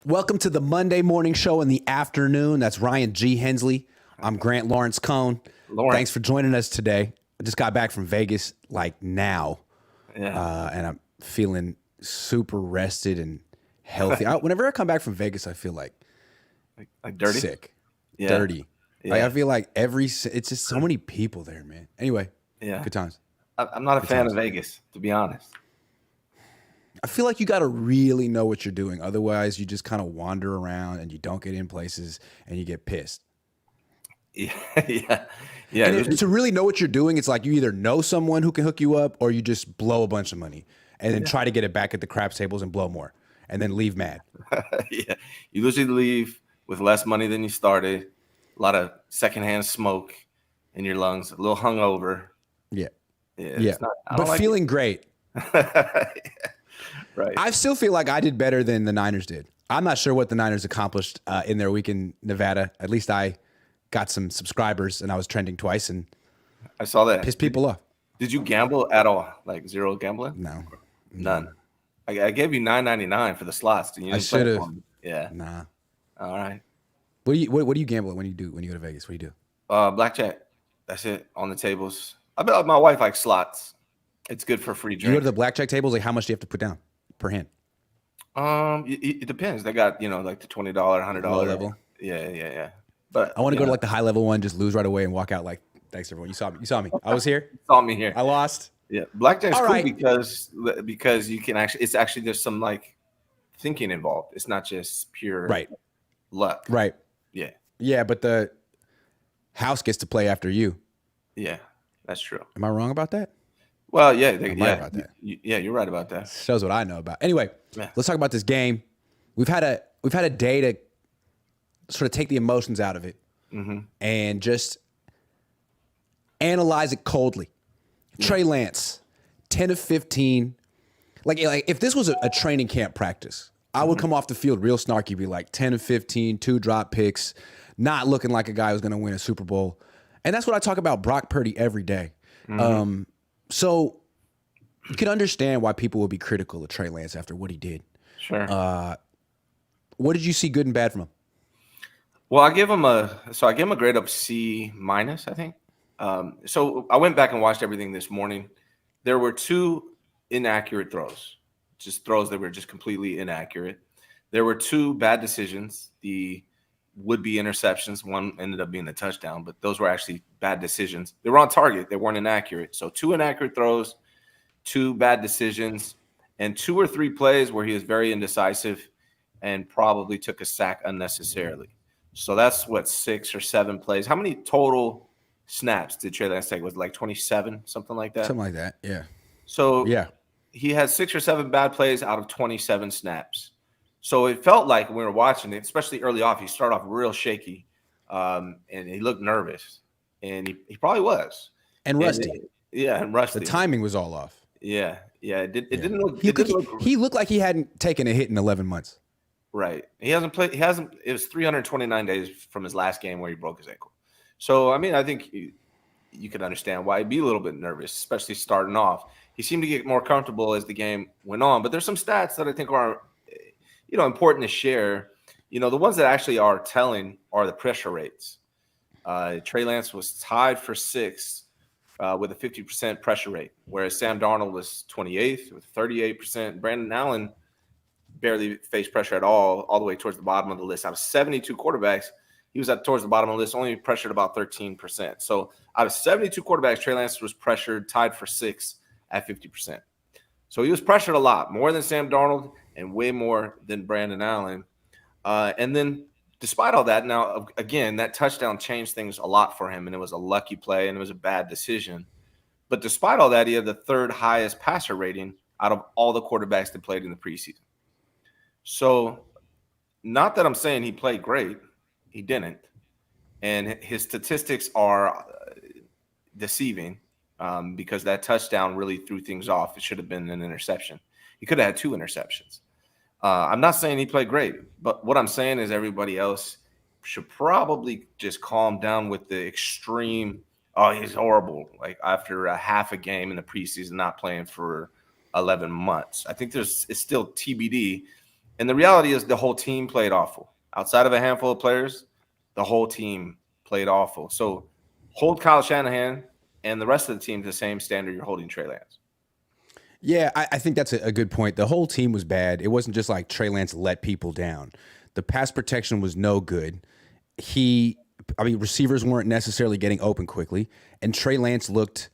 Welcome to the Monday morning show in the afternoon. That's Ryan G. Hensley. I'm Grant Lawrence Cohn. Thanks for joining us today. I just got back from Vegas like now, and I'm feeling super rested and healthy. Whenever I come back from Vegas, I feel like dirty, sick, dirty. Yeah. Like I feel like it's just so many people there, man. Anyway, good times. I'm not a fan of Vegas, to be honest. I feel like you got to really know what you're doing. Otherwise, you just kind of wander around and you don't get in places and you get pissed. Yeah. And to really know what you're doing, it's like you either know someone who can hook you up or you just blow a bunch of money and then try to get it back at the craps tables and blow more and then leave mad. Yeah. You usually leave with less money than you started, a lot of secondhand smoke in your lungs, a little hungover. Yeah. But feeling great. Right. I still feel like I did better than the Niners did. I'm not sure what the Niners accomplished in their week in Nevada. At least I got some subscribers and I was trending twice and I saw that. Pissed people off. Did you gamble at all? Like zero gambling? No. None. I gave you $9.99 for the slots. I should have. Yeah. Nah. All right. What do you gamble at when you go to Vegas? What do you do? Blackjack. That's it on the tables. I bet my wife likes slots. It's good for free drink. You go to the blackjack tables. Like how much do you have to put down per hand? It depends. They got like the $20, $100 level. Yeah. But I want to go to like the high level one, just lose right away and walk out like, thanks everyone. You saw me. I was here. You saw me here. I lost. Yeah, blackjack's cool because you can actually there's some like thinking involved. It's not just pure luck. Right. Yeah. Yeah, but the house gets to play after you. Yeah, that's true. Am I wrong about that? Well, yeah, I'm right about that. You're right about that. Shows what I know about. Anyway, let's talk about this game. We've had a day to sort of take the emotions out of it and just analyze it coldly. Trey Lance, 10 of 15. Like if this was a training camp practice, I would come off the field real snarky, be like 10 of 15, 2 drop picks, not looking like a guy who's going to win a Super Bowl. And that's what I talk about Brock Purdy every day. So you can understand why people will be critical of Trey Lance after what he did. Sure. What did you see good and bad from him? Well, I gave him a grade up C-, I think. So I went back and watched everything this morning. There were 2 inaccurate throws, just throws that were just completely inaccurate. There were 2 bad decisions, the would-be interceptions. One ended up being a touchdown, but those were actually bad decisions. They were on target. They weren't inaccurate. So 2 inaccurate throws, 2 bad decisions, and 2 or 3 plays where he was very indecisive and probably took a sack unnecessarily. So that's 6 or 7 plays. How many total snaps did Trey Lance take? Was it like 27, something like that? Something like that, yeah. So he had 6 or 7 bad plays out of 27 snaps. So it felt like when we were watching it, especially early off, he started off real shaky, and he looked nervous, and he probably was. And rusty. And rusty. The timing was all off. Yeah. It didn't look. He looked like he hadn't taken a hit in 11 months. Right. He hasn't played. It was 329 days from his last game where he broke his ankle. So I mean, I think you could understand why he'd be a little bit nervous, especially starting off. He seemed to get more comfortable as the game went on. But there's some stats that I think are, important to share. The ones that actually are telling are the pressure rates. Trey Lance was tied for 6th with a 50% pressure rate, whereas Sam Darnold was 28th with 38%. Brandon Allen barely faced pressure at all the way towards the bottom of the list. Out of 72 quarterbacks, he was towards the bottom of the list, only pressured about 13%. So out of 72 quarterbacks, Trey Lance was pressured, tied for 6th at 50%. So he was pressured a lot, more than Sam Darnold and way more than Brandon Allen. And then despite all that, now, again, that touchdown changed things a lot for him, and it was a lucky play, and it was a bad decision. But despite all that, he had the 3rd highest passer rating out of all the quarterbacks that played in the preseason. So not that I'm saying he played great. He didn't. And his statistics are deceiving because that touchdown really threw things off. It should have been an interception. He could have had 2 interceptions. I'm not saying he played great, but what I'm saying is everybody else should probably just calm down with the extreme, he's horrible, like after a half a game in the preseason, not playing for 11 months. I think it's still TBD. And the reality is the whole team played awful. Outside of a handful of players, the whole team played awful. So hold Kyle Shanahan and the rest of the team to the same standard you're holding Trey Lance. Yeah, I think that's a good point. The whole team was bad. It wasn't just like Trey Lance let people down. The pass protection was no good. Receivers weren't necessarily getting open quickly, and Trey Lance looked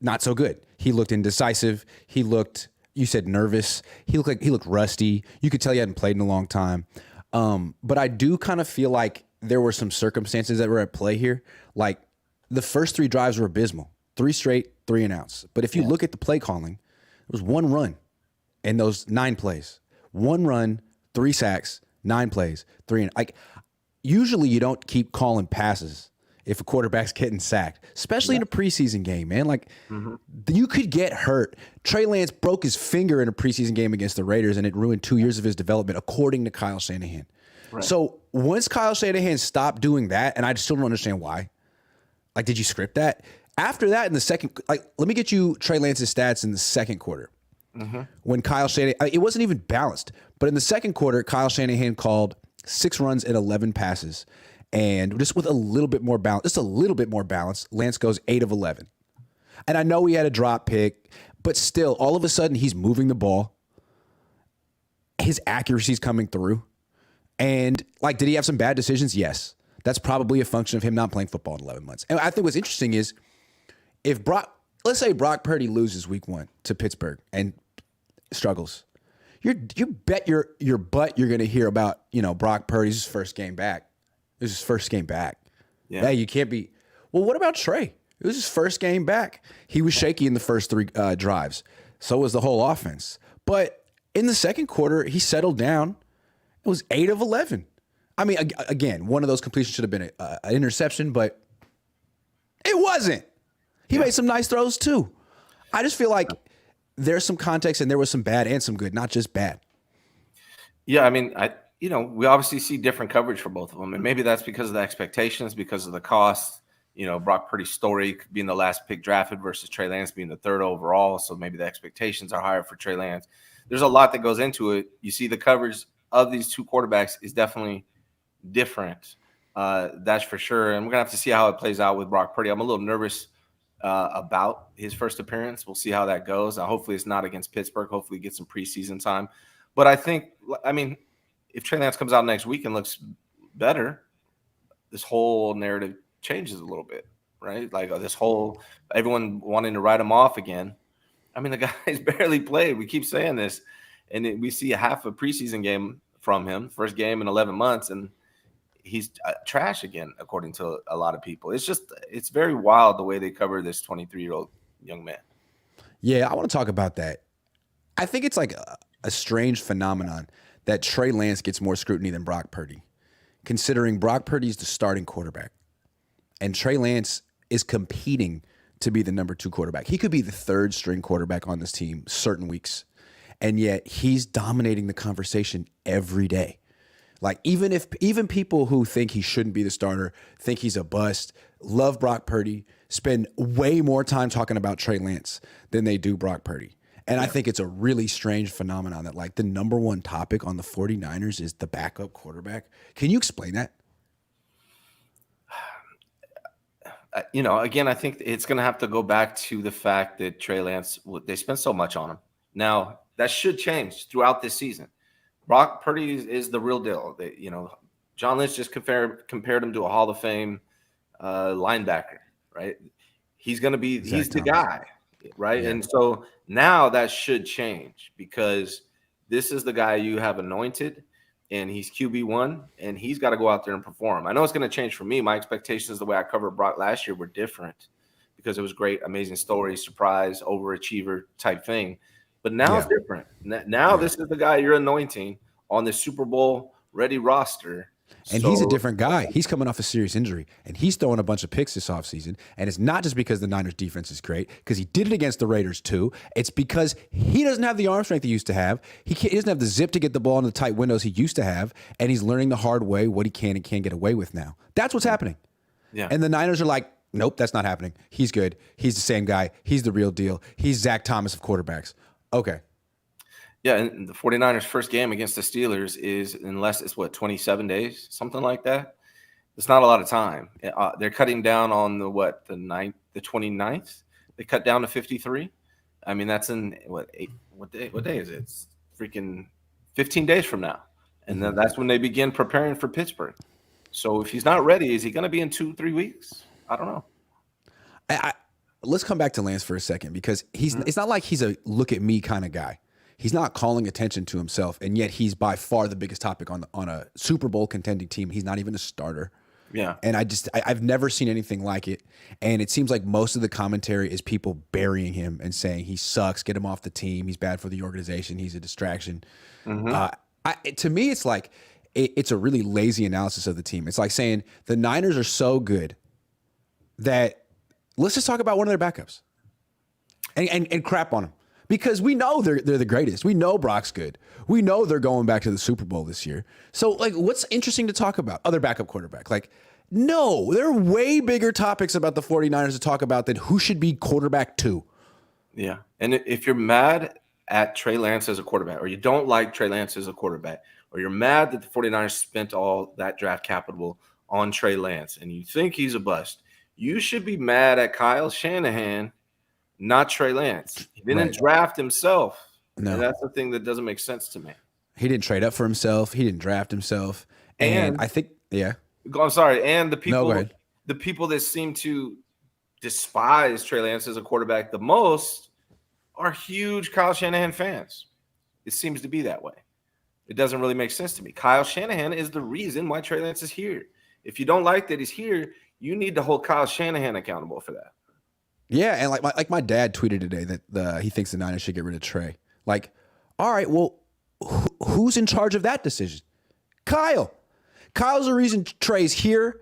not so good. He looked indecisive. He looked, you said, nervous. He looked rusty. You could tell he hadn't played in a long time. But I do kind of feel like there were some circumstances that were at play here. Like the first 3 drives were abysmal. 3 straight, 3 and outs. But if you look at the play calling, there was 1 run in those 9 plays. 1 run, 3 sacks, 9 plays, 3 and like. Usually you don't keep calling passes if a quarterback's getting sacked, especially in a preseason game, man. Like you could get hurt. Trey Lance broke his finger in a preseason game against the Raiders, and it ruined 2 years of his development, according to Kyle Shanahan. Right. So once Kyle Shanahan stopped doing that, and I still don't understand why. Like, did you script that? After that, in the second, like, let me get you Trey Lance's stats in the second quarter. When Kyle Shanahan, it wasn't even balanced, but in the second quarter, Kyle Shanahan called 6 runs and 11 passes. And just with a little bit more balance, Lance goes 8 of 11. And I know he had a drop pick, but still, all of a sudden, he's moving the ball. His accuracy's coming through. And, like, did he have some bad decisions? Yes. That's probably a function of him not playing football in 11 months. And I think what's interesting is let's say Brock Purdy loses week 1 to Pittsburgh and struggles. You bet your butt you're going to hear about, Brock Purdy's first game back. It was his first game back. Yeah. Hey, you can't be. Well, what about Trey? It was his first game back. He was shaky in the first 3 drives. So was the whole offense. But in the second quarter, he settled down. It was 8 of 11. I mean, again, one of those completions should have been an interception, but it wasn't. He made some nice throws too. I just feel like there's some context, and there was some bad and some good, not just bad. Yeah, I mean, we obviously see different coverage for both of them, and maybe that's because of the expectations, because of the cost. Brock Purdy's story being the last pick drafted versus Trey Lance being the 3rd overall, so maybe the expectations are higher for Trey Lance. There's a lot that goes into it. You see the coverage of these 2 quarterbacks is definitely different. That's for sure, and we're going to have to see how it plays out with Brock Purdy. I'm a little nervous about his first appearance. We'll see how that goes. Hopefully it's not against Pittsburgh. Hopefully he gets some preseason time. But I mean, if Trey Lance comes out next week and looks better, this whole narrative changes a little bit, right? Like this whole everyone wanting to write him off again. I mean, the guy's barely played. We keep saying this, and we see half a preseason game from him, first game in 11 months, and he's trash again, according to a lot of people. It's very wild the way they cover this 23-year-old young man. Yeah, I want to talk about that. I think it's like a strange phenomenon that Trey Lance gets more scrutiny than Brock Purdy, considering Brock Purdy's the starting quarterback, and Trey Lance is competing to be the number 2 quarterback. He could be the 3rd string quarterback on this team certain weeks, and yet he's dominating the conversation every day. Like even people who think he shouldn't be the starter, think he's a bust, love Brock Purdy, spend way more time talking about Trey Lance than they do Brock Purdy. And I think it's a really strange phenomenon that like the number 1 topic on the 49ers is the backup quarterback. Can you explain that? Again, I think it's going to have to go back to the fact that Trey Lance, they spent so much on him. Now, that should change throughout this season. Brock Purdy is the real deal. John Lynch just compared him to a Hall of Fame linebacker, right? He's going to be – he's the guy, right? Yeah. And so now that should change because this is the guy you have anointed, and he's QB1, and he's got to go out there and perform. I know it's going to change for me. My expectations the way I covered Brock last year were different because it was great, amazing story, surprise, overachiever type thing. But now it's different. Now this is the guy you're anointing on the Super Bowl ready roster. And he's a different guy. He's coming off a serious injury, and he's throwing a bunch of picks this offseason. And it's not just because the Niners defense is great, because he did it against the Raiders too. It's because he doesn't have the arm strength he used to have. He doesn't have the zip to get the ball in the tight windows he used to have, and he's learning the hard way what he can and can't get away with now. That's what's happening. Yeah. And the Niners are like, nope, that's not happening. He's good. He's the same guy. He's the real deal. He's Zach Thomas of quarterbacks. Okay. Yeah, and the 49ers' first game against the Steelers is unless it's 27 days, something like that. It's not a lot of time. They're cutting down on the 29th. They cut down to 53. I mean, that's in what day is it? It's freaking 15 days from now. And then that's when they begin preparing for Pittsburgh. So if he's not ready, is he going to be in 2-3 weeks? I don't know. Let's come back to Lance for a second, because it's not like he's a look at me kind of guy. He's not calling attention to himself, and yet he's by far the biggest topic on a Super Bowl contending team. He's not even a starter. Yeah. And I've never seen anything like it. And it seems like most of the commentary is people burying him and saying he sucks, get him off the team, he's bad for the organization, he's a distraction. To me, it's like it's a really lazy analysis of the team. It's like saying the Niners are so good that let's just talk about one of their backups and crap on them. Because we know they're the greatest. We know Brock's good. We know they're going back to the Super Bowl this year. So, like, what's interesting to talk about? Other backup quarterback. Like, no, there are way bigger topics about the 49ers to talk about than who should be quarterback 2. Yeah. And if you're mad at Trey Lance as a quarterback, or you don't like Trey Lance as a quarterback, or you're mad that the 49ers spent all that draft capital on Trey Lance and you think he's a bust, you should be mad at Kyle Shanahan, not Trey Lance. He didn't draft himself. No. And that's the thing that doesn't make sense to me. He didn't trade up for himself. He didn't draft himself. And I think, yeah. I'm sorry. And the people that seem to despise Trey Lance as a quarterback the most are huge Kyle Shanahan fans. It seems to be that way. It doesn't really make sense to me. Kyle Shanahan is the reason why Trey Lance is here. If you don't like that he's here, you need to hold Kyle Shanahan accountable for that. Yeah, and like my dad tweeted today that he thinks the Niners should get rid of Trey. Like, all right, well, who's in charge of that decision? Kyle. Kyle's the reason Trey's here.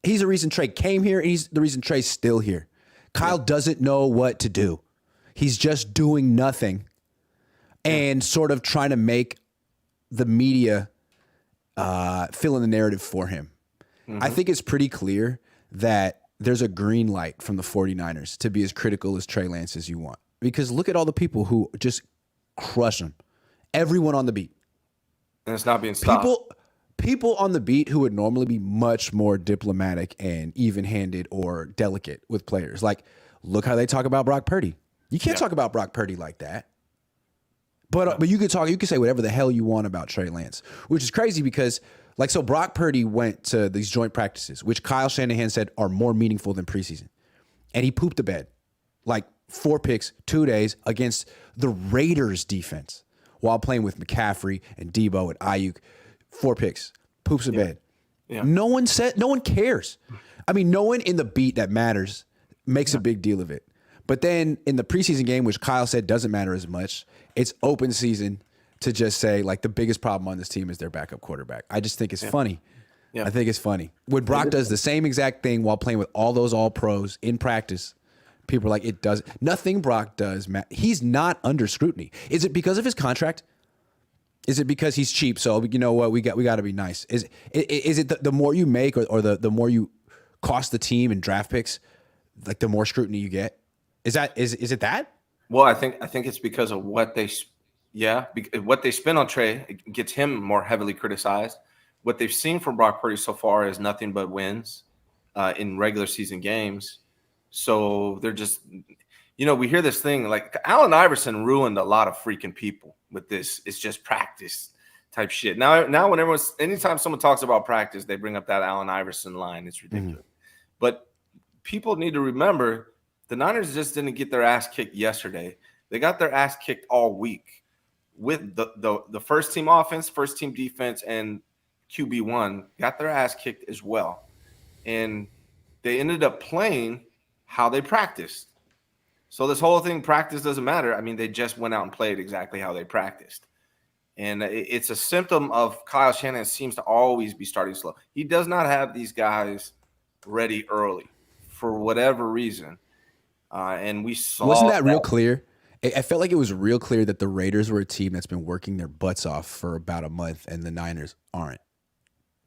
He's the reason Trey came here, and he's the reason Trey's still here. Kyle doesn't know what to do. He's just doing nothing and sort of trying to make the media fill in the narrative for him. I think it's pretty clear that there's a green light from the 49ers to be as critical as Trey Lance as you want. Because look at all the people who just crush him. Everyone on the beat. And it's not being stopped. People on the beat who would normally be much more diplomatic and even-handed or delicate with players. Like, look how they talk about Brock Purdy. You can't talk about Brock Purdy like that. But you could say whatever the hell you want about Trey Lance, which is crazy because so Brock Purdy went to these joint practices, which Kyle Shanahan said are more meaningful than preseason. And he pooped the bed. 4 picks, 2 days against the Raiders defense while playing with McCaffrey and Debo and Ayuk. 4 picks, poops the bed. Yeah. No one cares. I mean, no one in the beat that matters makes a big deal of it. But then in the preseason game, which Kyle said doesn't matter as much, it's open season to just say, the biggest problem on this team is their backup quarterback. I just think it's funny. Yeah. I think it's funny. When Brock does the same exact thing while playing with all those all-pros in practice, people are like, it does. Nothing Brock does, Matt. He's not under scrutiny. Is it because of his contract? Is it because he's cheap? So, you know what? We got to be nice. Is it the more you make or the more you cost the team in draft picks, the more scrutiny you get? Is it that? Well, I think it's because of what they spend on Trey. It gets him more heavily criticized. What they've seen from Brock Purdy so far is nothing but wins in regular season games. So they're just, we hear this thing like Allen Iverson ruined a lot of freaking people with this. It's just practice type shit. Now anytime someone talks about practice, they bring up that Allen Iverson line. It's ridiculous. But people need to remember the Niners just didn't get their ass kicked yesterday. They got their ass kicked all week with the first team offense, first team defense, and QB1 got their ass kicked as well. And they ended up playing how they practiced. So this whole thing, practice doesn't matter. I mean, they just went out and played exactly how they practiced. And it's a symptom of Kyle Shanahan seems to always be starting slow. He does not have these guys ready early for whatever reason. And we saw. Wasn't that real clear? I felt like it was real clear that the Raiders were a team that's been working their butts off for about a month, and the Niners aren't.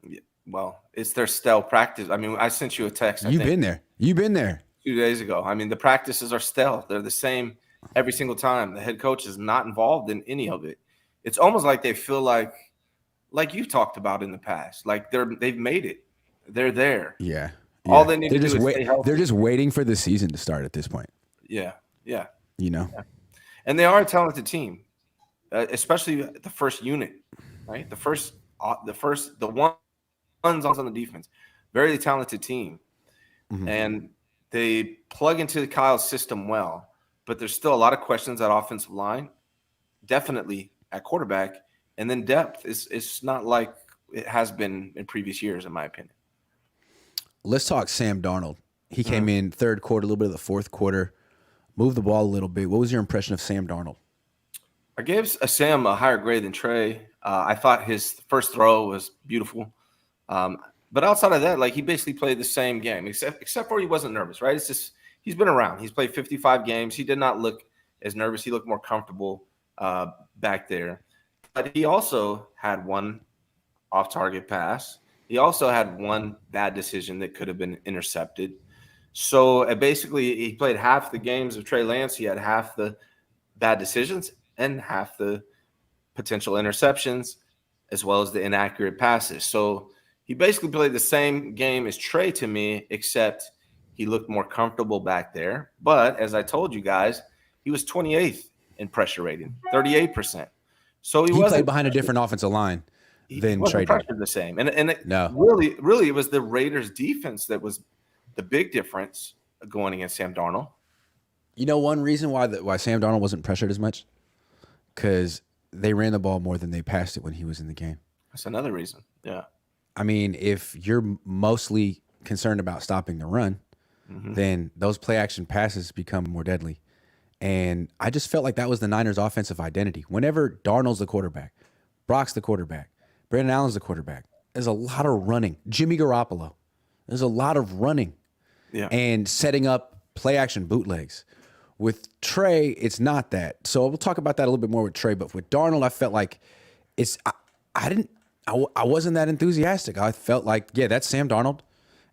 Yeah, well, it's their stealth practice. I mean, I sent you a text. You've been there. 2 days ago. I mean, the practices are stealth. They're the same every single time. The head coach is not involved in any of it. it's almost like they feel like you've talked about in the past, like they've made it. They're there. Yeah. All they need they're to just do is stay healthy. They're just waiting for the season to start at this point. Yeah. You know? Yeah. And they are a talented team, especially the first unit, right? The ones on the defense, very talented team. Mm-hmm. And they plug into Kyle's system well, but there's still a lot of questions at offensive line, definitely at quarterback, and then depth is not like it has been in previous years, in my opinion. Let's talk Sam Darnold. He came in third quarter, a little bit of the fourth quarter, moved the ball a little bit. What was your impression of Sam Darnold? I gave Sam a higher grade than Trey. I thought his first throw was beautiful. But outside of that, like, he basically played the same game, except for he wasn't nervous, right? It's just he's been around. He's played 55 games. He did not look as nervous. He looked more comfortable back there. But he also had one off-target pass. He also had one bad decision that could have been intercepted. So basically, he played half the games of Trey Lance. He had half the bad decisions and half the potential interceptions, as well as the inaccurate passes. So he basically played the same game as Trey to me, except he looked more comfortable back there. But as I told you guys, he was 28th in pressure rating, 38%. So he played behind a different offensive line than Trey did. The same. Really, it was the Raiders' defense that was the big difference going against Sam Darnold. You know, one reason why Sam Darnold wasn't pressured as much? Because they ran the ball more than they passed it when he was in the game. That's another reason. Yeah. I mean, if you're mostly concerned about stopping the run, then those play action passes become more deadly. And I just felt like that was the Niners' offensive identity. Whenever Darnold's the quarterback, Brock's the quarterback, Brandon Allen's the quarterback, there's a lot of running. Jimmy Garoppolo, there's a lot of running and setting up play action bootlegs. With Trey, it's not that. So we'll talk about that a little bit more with Trey. But with Darnold, I felt like I wasn't that enthusiastic. I felt like, yeah, that's Sam Darnold,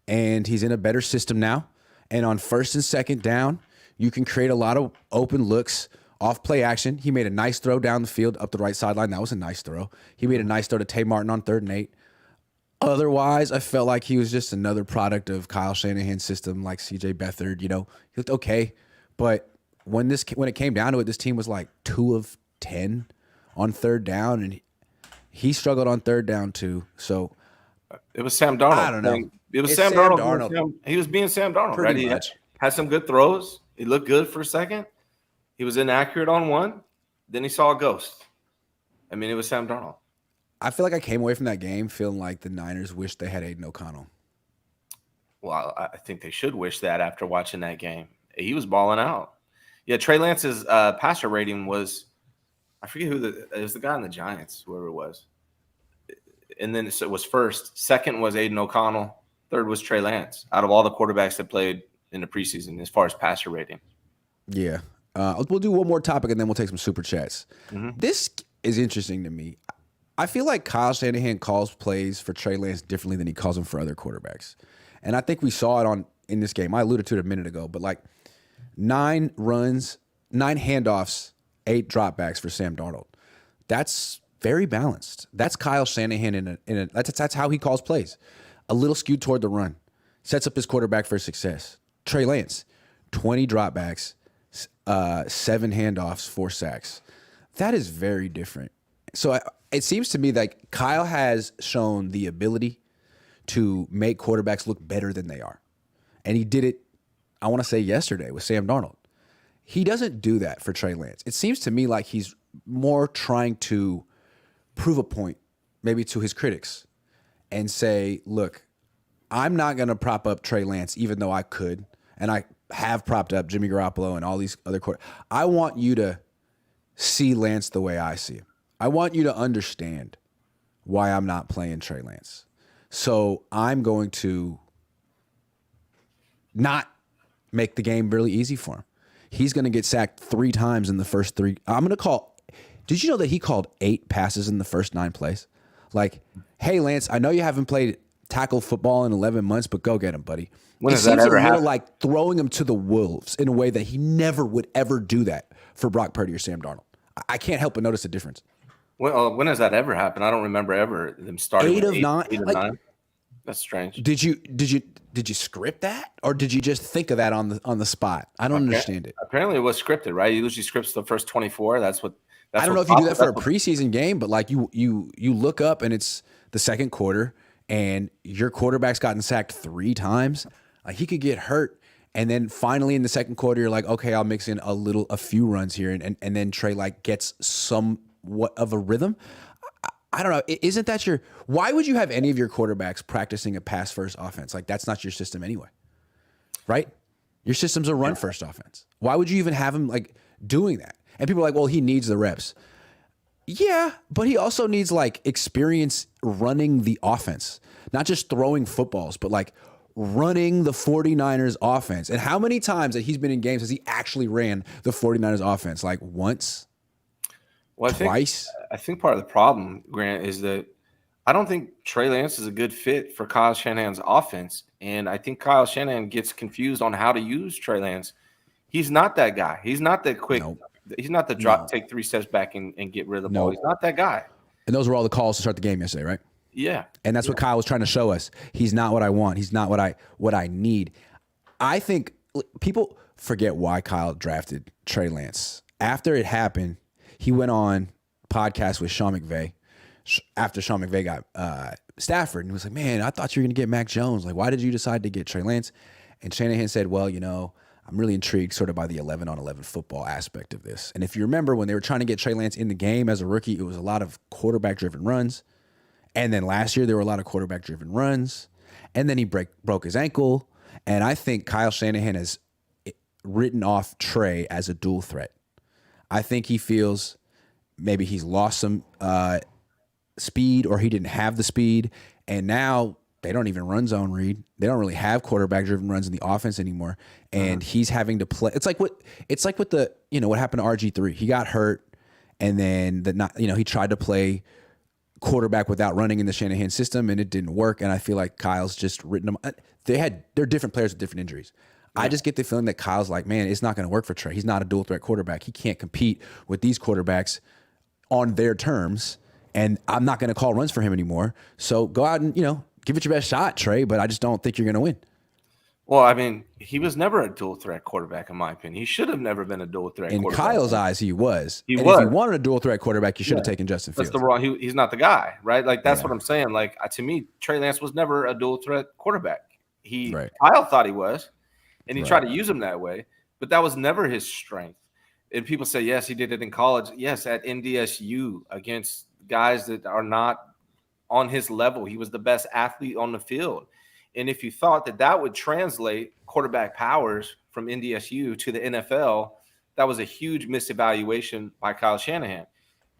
and he's in a better system now. And on first and second down, you can create a lot of open looks off play action. He made a nice throw down the field up the right sideline. That was a nice throw. He made a nice throw to Tay Martin on 3rd and 8. Otherwise, I felt like he was just another product of Kyle Shanahan's system, like C.J. Beathard. You know, he looked okay, but when it came down to it, this team was like 2 of 10 on 3rd down, and he struggled on 3rd down too. So it was Sam Darnold. I don't know. It was Sam Darnold. He was being Sam Darnold, right? He had some good throws. He looked good for a second. He was inaccurate on one. Then he saw a ghost. I mean, it was Sam Darnold. I feel like I came away from that game feeling like the Niners wished they had Aiden O'Connell. Well, I think they should wish that after watching that game. He was balling out. Yeah, Trey Lance's passer rating was, I forget it was the guy on the Giants, whoever it was. And then it was first. Second was Aiden O'Connell. Third was Trey Lance, out of all the quarterbacks that played in the preseason as far as passer rating. Yeah. We'll do one more topic, and then we'll take some super chats. This is interesting to me. I feel like Kyle Shanahan calls plays for Trey Lance differently than he calls them for other quarterbacks. And I think we saw it in this game. I alluded to it a minute ago, but like 9 runs, 9 handoffs, 8 dropbacks for Sam Darnold. That's very balanced. That's Kyle Shanahan that's how he calls plays. A little skewed toward the run. Sets up his quarterback for success. Trey Lance, 20 dropbacks, 7 handoffs, 4 sacks. That is very different. So it seems to me like Kyle has shown the ability to make quarterbacks look better than they are. And he did it, I want to say yesterday with Sam Darnold. He doesn't do that for Trey Lance. It seems to me like he's more trying to prove a point, maybe to his critics, and say, look, I'm not going to prop up Trey Lance, even though I could. And I have propped up Jimmy Garoppolo and all these other quarterbacks. I want you to see Lance the way I see him. I want you to understand why I'm not playing Trey Lance. So I'm going to not make the game really easy for him. He's going to get sacked 3 times in the first 3. I'm going to call. Did you know that he called 8 passes in the first 9 plays? Like, hey, Lance, I know you haven't played tackle football in 11 months, but go get him, buddy. When does that ever happen? Like throwing him to the wolves in a way that he never would ever do that for Brock Purdy or Sam Darnold. I can't help but notice a difference. Well, when has that ever happened? I don't remember ever them starting 8 with of 9. 8 of Like, 9. That's strange. did you script that, or did you just think of that on the spot? I don't understand it. Apparently, it was scripted, right? You usually scripts the first 24. That's what. I don't know if you do that for a preseason game, but like you look up and it's the second quarter and your quarterback's gotten sacked 3 times. Like, he could get hurt. And then finally in the second quarter, you're like, okay, I'll mix in a few runs here. And then Trey like gets somewhat of a rhythm. I don't know. Isn't that why would you have any of your quarterbacks practicing a pass first offense? Like, that's not your system anyway, right? Your system's a run first offense. Why would you even have him like doing that? And people are like, well, he needs the reps. Yeah, but he also needs like experience running the offense, not just throwing footballs, but like running the 49ers offense. And how many times that he's been in games has he actually ran the 49ers offense? Like once? Well, twice? I think part of the problem, Grant, is that I don't think Trey Lance is a good fit for Kyle Shanahan's offense. And I think Kyle Shanahan gets confused on how to use Trey Lance. He's not that guy. He's not that quick. Nope. He's not the drop, take 3 steps back and get rid of the ball. He's not that guy. And those were all the calls to start the game yesterday, right? Yeah. And that's what Kyle was trying to show us. He's not what I want. He's not what I need. I think people forget why Kyle drafted Trey Lance. After it happened, he went on podcast with Sean McVay after Sean McVay got Stafford, and he was like, man, I thought you were going to get Mac Jones. Like, why did you decide to get Trey Lance? And Shanahan said, well, I'm really intrigued sort of by the 11-on-11 football aspect of this. And if you remember when they were trying to get Trey Lance in the game as a rookie, it was a lot of quarterback-driven runs. And then last year, there were a lot of quarterback-driven runs. And then he broke his ankle. And I think Kyle Shanahan has written off Trey as a dual threat. I think he feels maybe he's lost some speed, or he didn't have the speed. And now they don't even run zone read. They don't really have quarterback-driven runs in the offense anymore. And he's having to play. It's like with the what happened to RG3. He got hurt, and then he tried to play quarterback without running in the Shanahan system, and it didn't work. And I feel like Kyle's just written them. They're different players with different injuries. Yeah. I just get the feeling that Kyle's like, man, it's not going to work for Trey. He's not a dual threat quarterback. He can't compete with these quarterbacks on their terms, and I'm not going to call runs for him anymore. So go out and give it your best shot, Trey. But I just don't think you're going to win. Well, I mean, he was never a dual threat quarterback, in my opinion. He should have never been a dual threat quarterback. In Kyle's eyes, he was. If you wanted a dual threat quarterback, you should have taken Justin Fields. That's the wrong. He's not the guy, right? Like, that's what I'm saying. Like, to me, Trey Lance was never a dual threat quarterback. Kyle thought he was, and he tried to use him that way, but that was never his strength. And people say, yes, he did it in college. Yes, at NDSU against guys that are not on his level. He was the best athlete on the field. And if you thought that would translate quarterback powers from NDSU to the NFL, that was a huge misevaluation by Kyle Shanahan.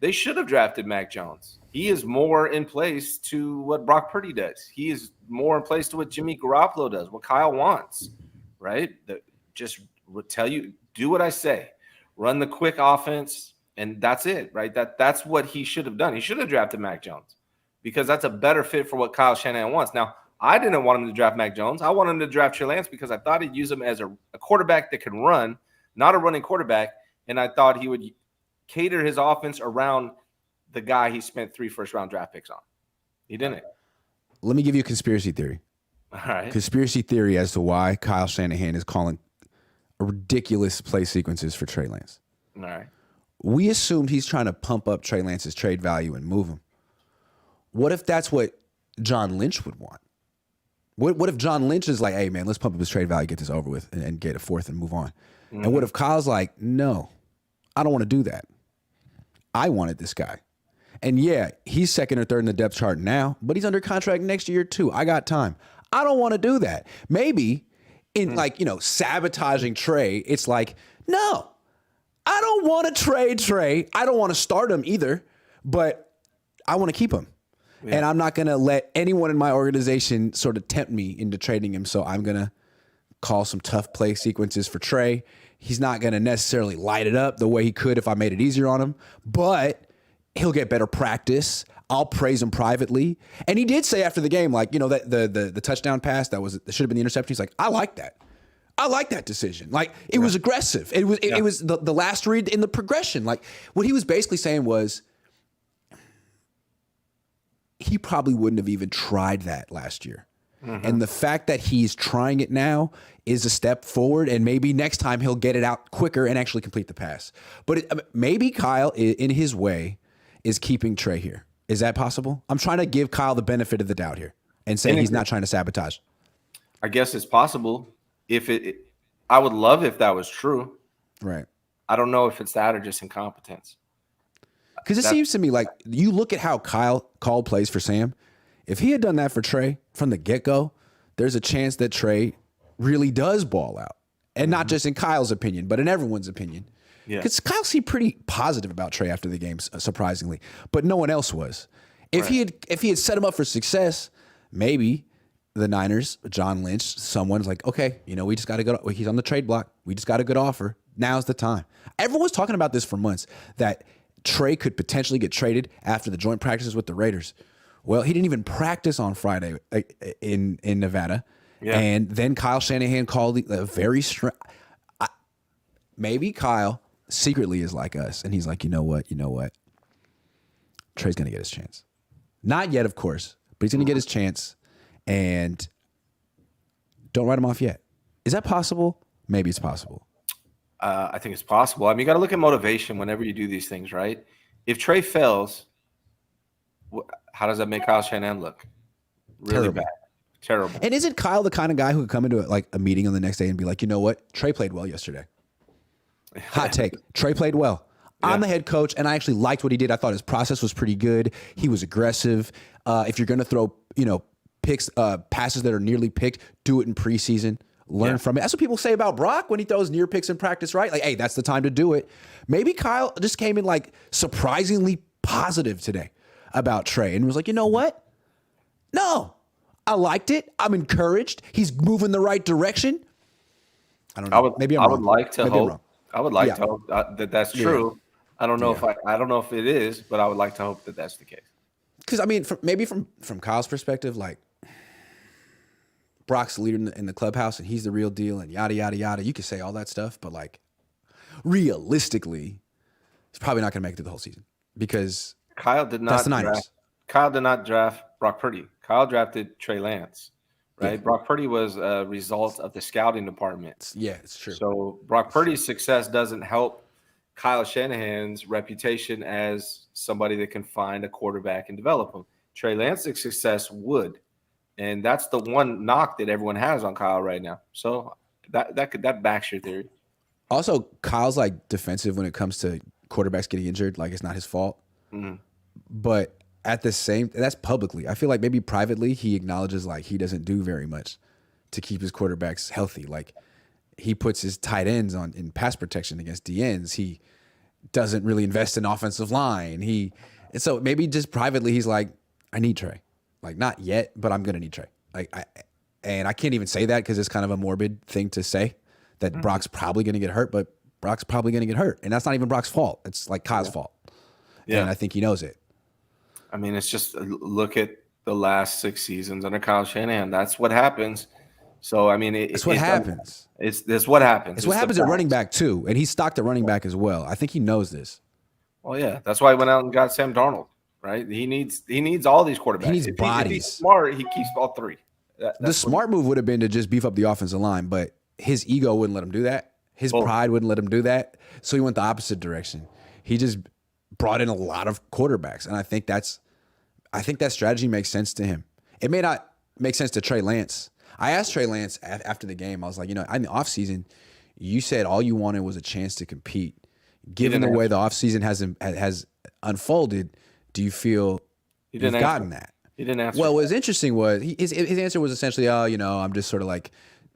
They should have drafted Mac Jones. He is more in place to what Brock Purdy does. He is more in place to what Jimmy Garoppolo does, what Kyle wants, right? Just would tell you, do what I say. Run the quick offense, and that's it, right? That's what he should have done. He should have drafted Mac Jones because that's a better fit for what Kyle Shanahan wants. Now, I didn't want him to draft Mac Jones. I wanted him to draft Trey Lance because I thought he'd use him as a quarterback that can run, not a running quarterback, and I thought he would cater his offense around the guy he spent 3 first-round draft picks on. He didn't. Let me give you a conspiracy theory. All right. Conspiracy theory as to why Kyle Shanahan is calling ridiculous play sequences for Trey Lance. All right. We assumed he's trying to pump up Trey Lance's trade value and move him. What if that's what John Lynch would want? What if John Lynch is like, hey, man, let's pump up his trade value, get this over with, and get a fourth and move on? Mm-hmm. And what if Kyle's like, no, I don't want to do that. I wanted this guy. And yeah, he's second or third in the depth chart now, but he's under contract next year too. I got time. I don't want to do that. Maybe in sabotaging Trey, it's like, no, I don't want to trade Trey. I don't want to start him either, but I want to keep him. Yeah. And I'm not going to let anyone in my organization sort of tempt me into trading him. So I'm going to call some tough play sequences for Trey. He's not going to necessarily light it up the way he could if I made it easier on him, but he'll get better practice. I'll praise him privately. And he did say after the game, like, that the touchdown pass that should have been the interception. He's like, I like that. I like that decision. Like, it was aggressive. It was the last read in the progression. Like, what he was basically saying was, he probably wouldn't have even tried that last year. And the fact that he's trying it now is a step forward, and maybe next time he'll get it out quicker and actually complete the pass. But maybe Kyle, in his way, is keeping Trey here. Is that possible? I'm trying to give Kyle the benefit of the doubt here and say he's not trying to sabotage. I guess it's possible. I would love if that was true. Right. I don't know if it's that or just incompetence. Because it seems to me like you look at how Kyle called plays for Sam. If he had done that for Trey from the get-go, there's a chance that Trey really does ball out. And not just in Kyle's opinion, but in everyone's opinion. Because Kyle seemed pretty positive about Trey after the game, surprisingly. But no one else was. If he had set him up for success, maybe the Niners, John Lynch, someone's like, okay, we just got to go. He's on the trade block. We just got a good offer. Now's the time. Everyone's talking about this for months, that Trey could potentially get traded after the joint practices with the Raiders. Well, he didn't even practice on Friday in Nevada. Yeah. And then Kyle Shanahan called a very strange. Maybe Kyle secretly is like us, and he's like, you know what? Trey's going to get his chance. Not yet, of course, but he's going to get his chance, and don't write him off yet. Is that possible? Maybe it's possible. I think it's possible. I mean, you got to look at motivation whenever you do these things, right? If Trey fails, how does that make Kyle Shanahan look? Really bad. Terrible. And isn't Kyle the kind of guy who could come into a meeting on the next day and be like, you know what? Trey played well yesterday. Hot take. Trey played well. Yeah. I'm the head coach, and I actually liked what he did. I thought his process was pretty good. He was aggressive. If you're going to throw, picks, passes that are nearly picked, do it in preseason. Learn from it. That's what people say about Brock when he throws near picks in practice, right? Like, hey, that's the time to do it. Maybe Kyle just came in surprisingly positive today about Trey and was like, you know what? No, I liked it. I'm encouraged. He's moving the right direction. I don't know. Maybe I'm wrong. I would like to hope that that's true. I don't know if it is, but I would like to hope that that's the case. Because maybe from Kyle's perspective, Brock's the leader in the clubhouse and he's the real deal and yada yada yada. You could say all that stuff, but realistically, he's probably not going to make it through the whole season because Kyle did not draft Brock Purdy. Kyle drafted Trey Lance, right? Yeah. Brock Purdy was a result of the scouting department. Yeah, it's true. So Brock Purdy's success doesn't help Kyle Shanahan's reputation as somebody that can find a quarterback and develop him. Trey Lance's success would, and that's the one knock that everyone has on Kyle right now. So that backs your theory. Also, Kyle's defensive when it comes to quarterbacks getting injured. It's not his fault. Mm-hmm. But at the same, that's publicly. I feel like maybe privately he acknowledges he doesn't do very much to keep his quarterbacks healthy. He puts his tight ends in pass protection against DNs. He doesn't really invest in offensive line. And so maybe just privately he's like, I need Trey. Not yet, but I'm gonna need Trey. And I can't even say that because it's kind of a morbid thing to say that Brock's probably gonna get hurt, but Brock's probably gonna get hurt, and that's not even Brock's fault. It's Kyle's fault. Yeah, and I think he knows it. It's just look at the last 6 seasons under Kyle Shanahan. That's what happens. So it's what happens. It's what happens. It's what happens at running back too, and he's stocked at running back as well. I think he knows this. Well, yeah, that's why he went out and got Sam Darnold. Right? He needs all these quarterbacks. He needs bodies. If he's smart, he keeps all three. The smart move would have been to just beef up the offensive line, but his ego wouldn't let him do that. His pride wouldn't let him do that. So he went the opposite direction. He just brought in a lot of quarterbacks, and I think that strategy makes sense to him. It may not make sense to Trey Lance. I asked Trey Lance after the game. I was like, in the offseason, you said all you wanted was a chance to compete. Given the way the offseason has unfolded, do you feel you've gotten that? He didn't answer. Well, what was interesting was his answer was essentially, I'm just sort of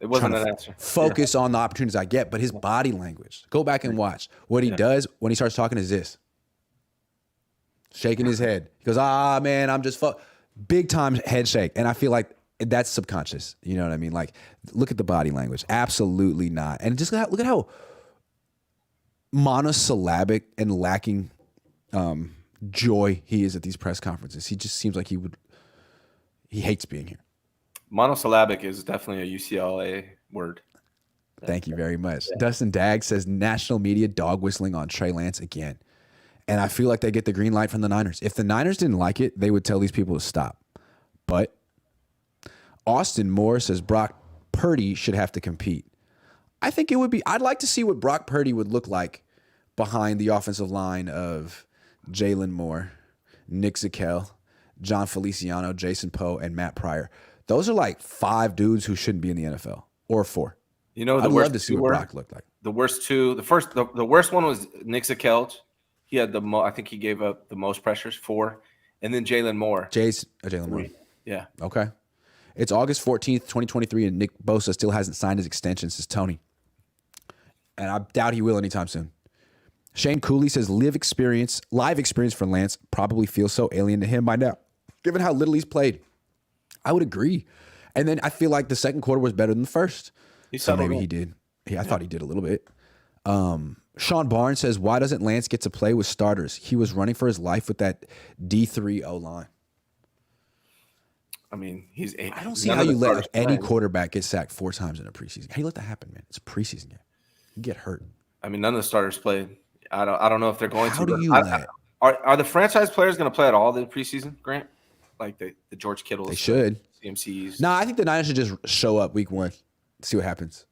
it wasn't an answer. Focus on the opportunities I get, but his body language. Go back and watch. What he does when he starts talking is this. Shaking his head. He goes, man, I'm just big time head shake. And I feel like that's subconscious. You know what I mean? Look at the body language. Absolutely not. And just look at how monosyllabic and lacking joy he is at these press conferences. He just seems like he hates being here. Monosyllabic is definitely a UCLA word. Thank you very much. Yeah. Dustin Dagg says national media dog whistling on Trey Lance again. And I feel like they get the green light from the Niners. If the Niners didn't like it, they would tell these people to stop. But Austin Moore says Brock Purdy should have to compete. I think it would be, I'd like to see what Brock Purdy would look like behind the offensive line of Jalen Moore, Nick Zakelj, John Feliciano, Jason Poe, and Matt Pryor. Those are like 5 dudes who shouldn't be in the NFL, or 4. You know, I'd love to see what Brock looked like. The worst two. The worst one was Nick Zakelj. He had I think he gave up the most pressures, 4, and then Jalen Moore. Jalen Moore. Yeah. Okay. It's August 14th, 2023, and Nick Bosa still hasn't signed his extension, says Tony. And I doubt he will anytime soon. Shane Cooley says live experience for Lance probably feels so alien to him by now, given how little he's played. I would agree. And then I feel like the second quarter was better than the first. So maybe he did. I thought he did a little bit. Sean Barnes says, why doesn't Lance get to play with starters? He was running for his life with that D3 O-line. I mean, I don't see how you let any quarterback get sacked 4 times in a preseason. How do you let that happen, man? It's a preseason game. You get hurt. I mean, none of the starters played. I don't know if they're going to. How do you let? Are the franchise players going to play at all the preseason, Grant? Like the George Kittles? They should. CMCs? No, I think the Niners should just show up week 1. See what happens.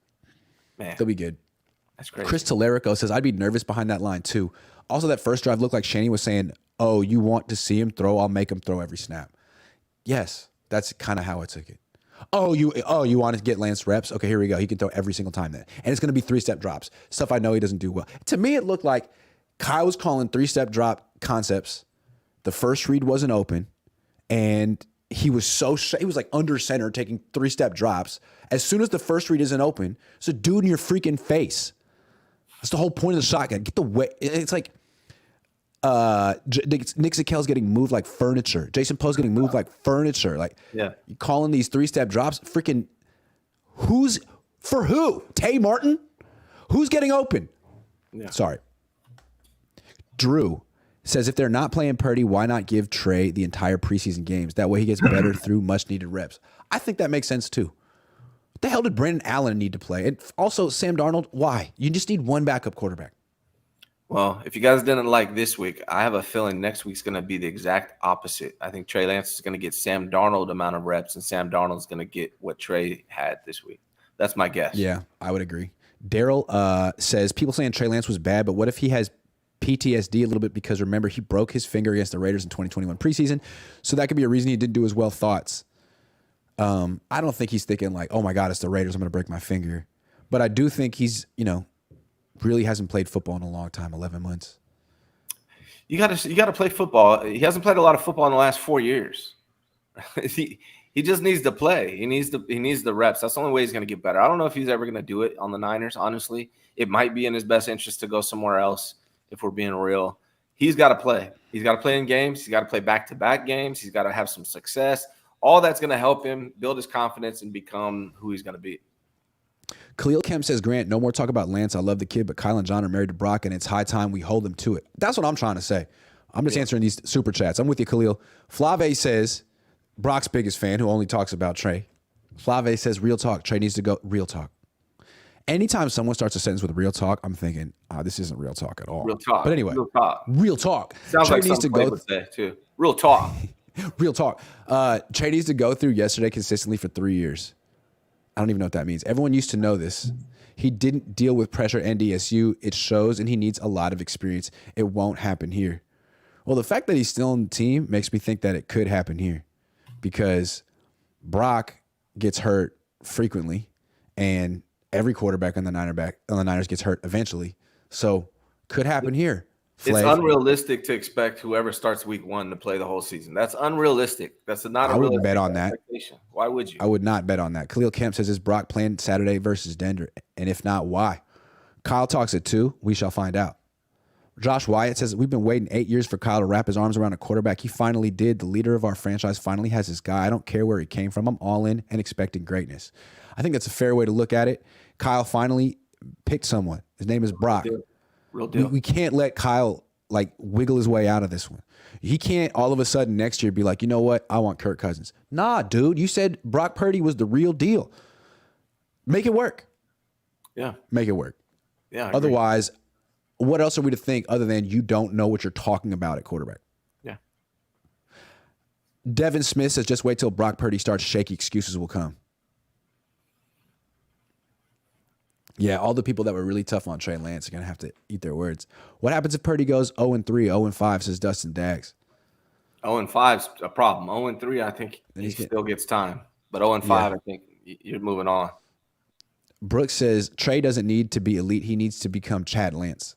Man. They'll be good. That's crazy. Chris Tellerico says, I'd be nervous behind that line too. Also, that first drive looked like Shanny was saying, oh, you want to see him throw? I'll make him throw every snap. Yes, that's kind of how I took it. Oh, you want to get Lance reps? Okay, here we go. He can throw every single time then. And it's going to be 3-step drops. Stuff I know he doesn't do well. To me, it looked like Kyle was calling 3-step drop concepts. The first read wasn't open. And he was he was like under center taking 3-step drops. As soon as the first read isn't open, it's a dude in your freaking face. That's the whole point of the shotgun. Get the way. It's like Nick Zakel's getting moved like furniture. Jason Poe's getting moved like furniture. Like, you calling these 3-step drops. Freaking, for who? Tay Martin? Who's getting open? Yeah. Sorry. Drew says if they're not playing Purdy, why not give Trey the entire preseason games? That way he gets better through much needed reps. I think that makes sense too. What the hell did Brandon Allen need to play? And also Sam Darnold, why? You just need one backup quarterback. Well, if you guys didn't like this week, I have a feeling next week's going to be the exact opposite. I think Trey Lance is going to get Sam Darnold amount of reps, and Sam Darnold is going to get what Trey had this week. That's my guess. Yeah, I would agree. Daryl says, people saying Trey Lance was bad, but what if he has PTSD a little bit because, remember, he broke his finger against the Raiders in 2021 preseason, so that could be a reason he didn't do as well. Thoughts? I don't think he's thinking like, oh, my God, it's the Raiders, I'm going to break my finger. But I do think he's, really hasn't played football in a long time, 11 months. You got to play football. He hasn't played a lot of football in the last 4 years. He just needs to play. He needs the reps. That's the only way he's going to get better. I don't know if he's ever going to do it on the Niners, honestly. It might be in his best interest to go somewhere else if we're being real. He's got to play. He's got to play in games. He's got to play back-to-back games. He's got to have some success. All that's going to help him build his confidence and become who he's going to be. Khalil Kemp says, Grant, no more talk about Lance. I love the kid, but Kyle and John are married to Brock, and it's high time we hold them to it. That's what I'm trying to say. I'm just answering these super chats. I'm with you, Khalil. Flave says, Brock's biggest fan who only talks about Trey. Flave says, real talk. Trey needs to go. Real talk. Anytime someone starts a sentence with real talk, I'm thinking, this isn't real talk at all. Real talk. But anyway, real talk. Sounds Trey like needs to go would say too. Real talk. Real talk. Trey needs to go through yesterday consistently for 3 years. I don't even know what that means. Everyone used to know this. He didn't deal with pressure at NDSU. It shows, and he needs a lot of experience. It won't happen here. Well, the fact that he's still on the team makes me think that it could happen here because Brock gets hurt frequently, and every quarterback on the Niners gets hurt eventually. So could happen here. It's unrealistic to expect whoever starts week 1 to play the whole season. That's unrealistic. That's not. I wouldn't bet on that. Why would you? I would not bet on that. Khalil Kemp says, is Brock playing Saturday versus Denver? And if not, why? Kyle talks at 2. We shall find out. Josh Wyatt says, we've been waiting 8 years for Kyle to wrap his arms around a quarterback. He finally did. The leader of our franchise finally has his guy. I don't care where he came from. I'm all in and expecting greatness. I think that's a fair way to look at it. Kyle finally picked someone. His name is Brock. Real deal. We can't let Kyle wiggle his way out of this one. He can't all of a sudden next year be like, you know what? I want Kirk Cousins. Nah, dude. You said Brock Purdy was the real deal. Make it work. Yeah. Make it work. Yeah. Otherwise, what else are we to think other than you don't know what you're talking about at quarterback? Yeah. Devin Smith says, just wait till Brock Purdy starts shaky, excuses will come. Yeah, all the people that were really tough on Trey Lance are going to have to eat their words. What happens if Purdy goes 0-3, 0-5, says Dustin Daggs? 0-5's a problem. 0-3, I think he still gets time. But 0-5, I think you're moving on. Brooks says, Trey doesn't need to be elite. He needs to become Chad Lance.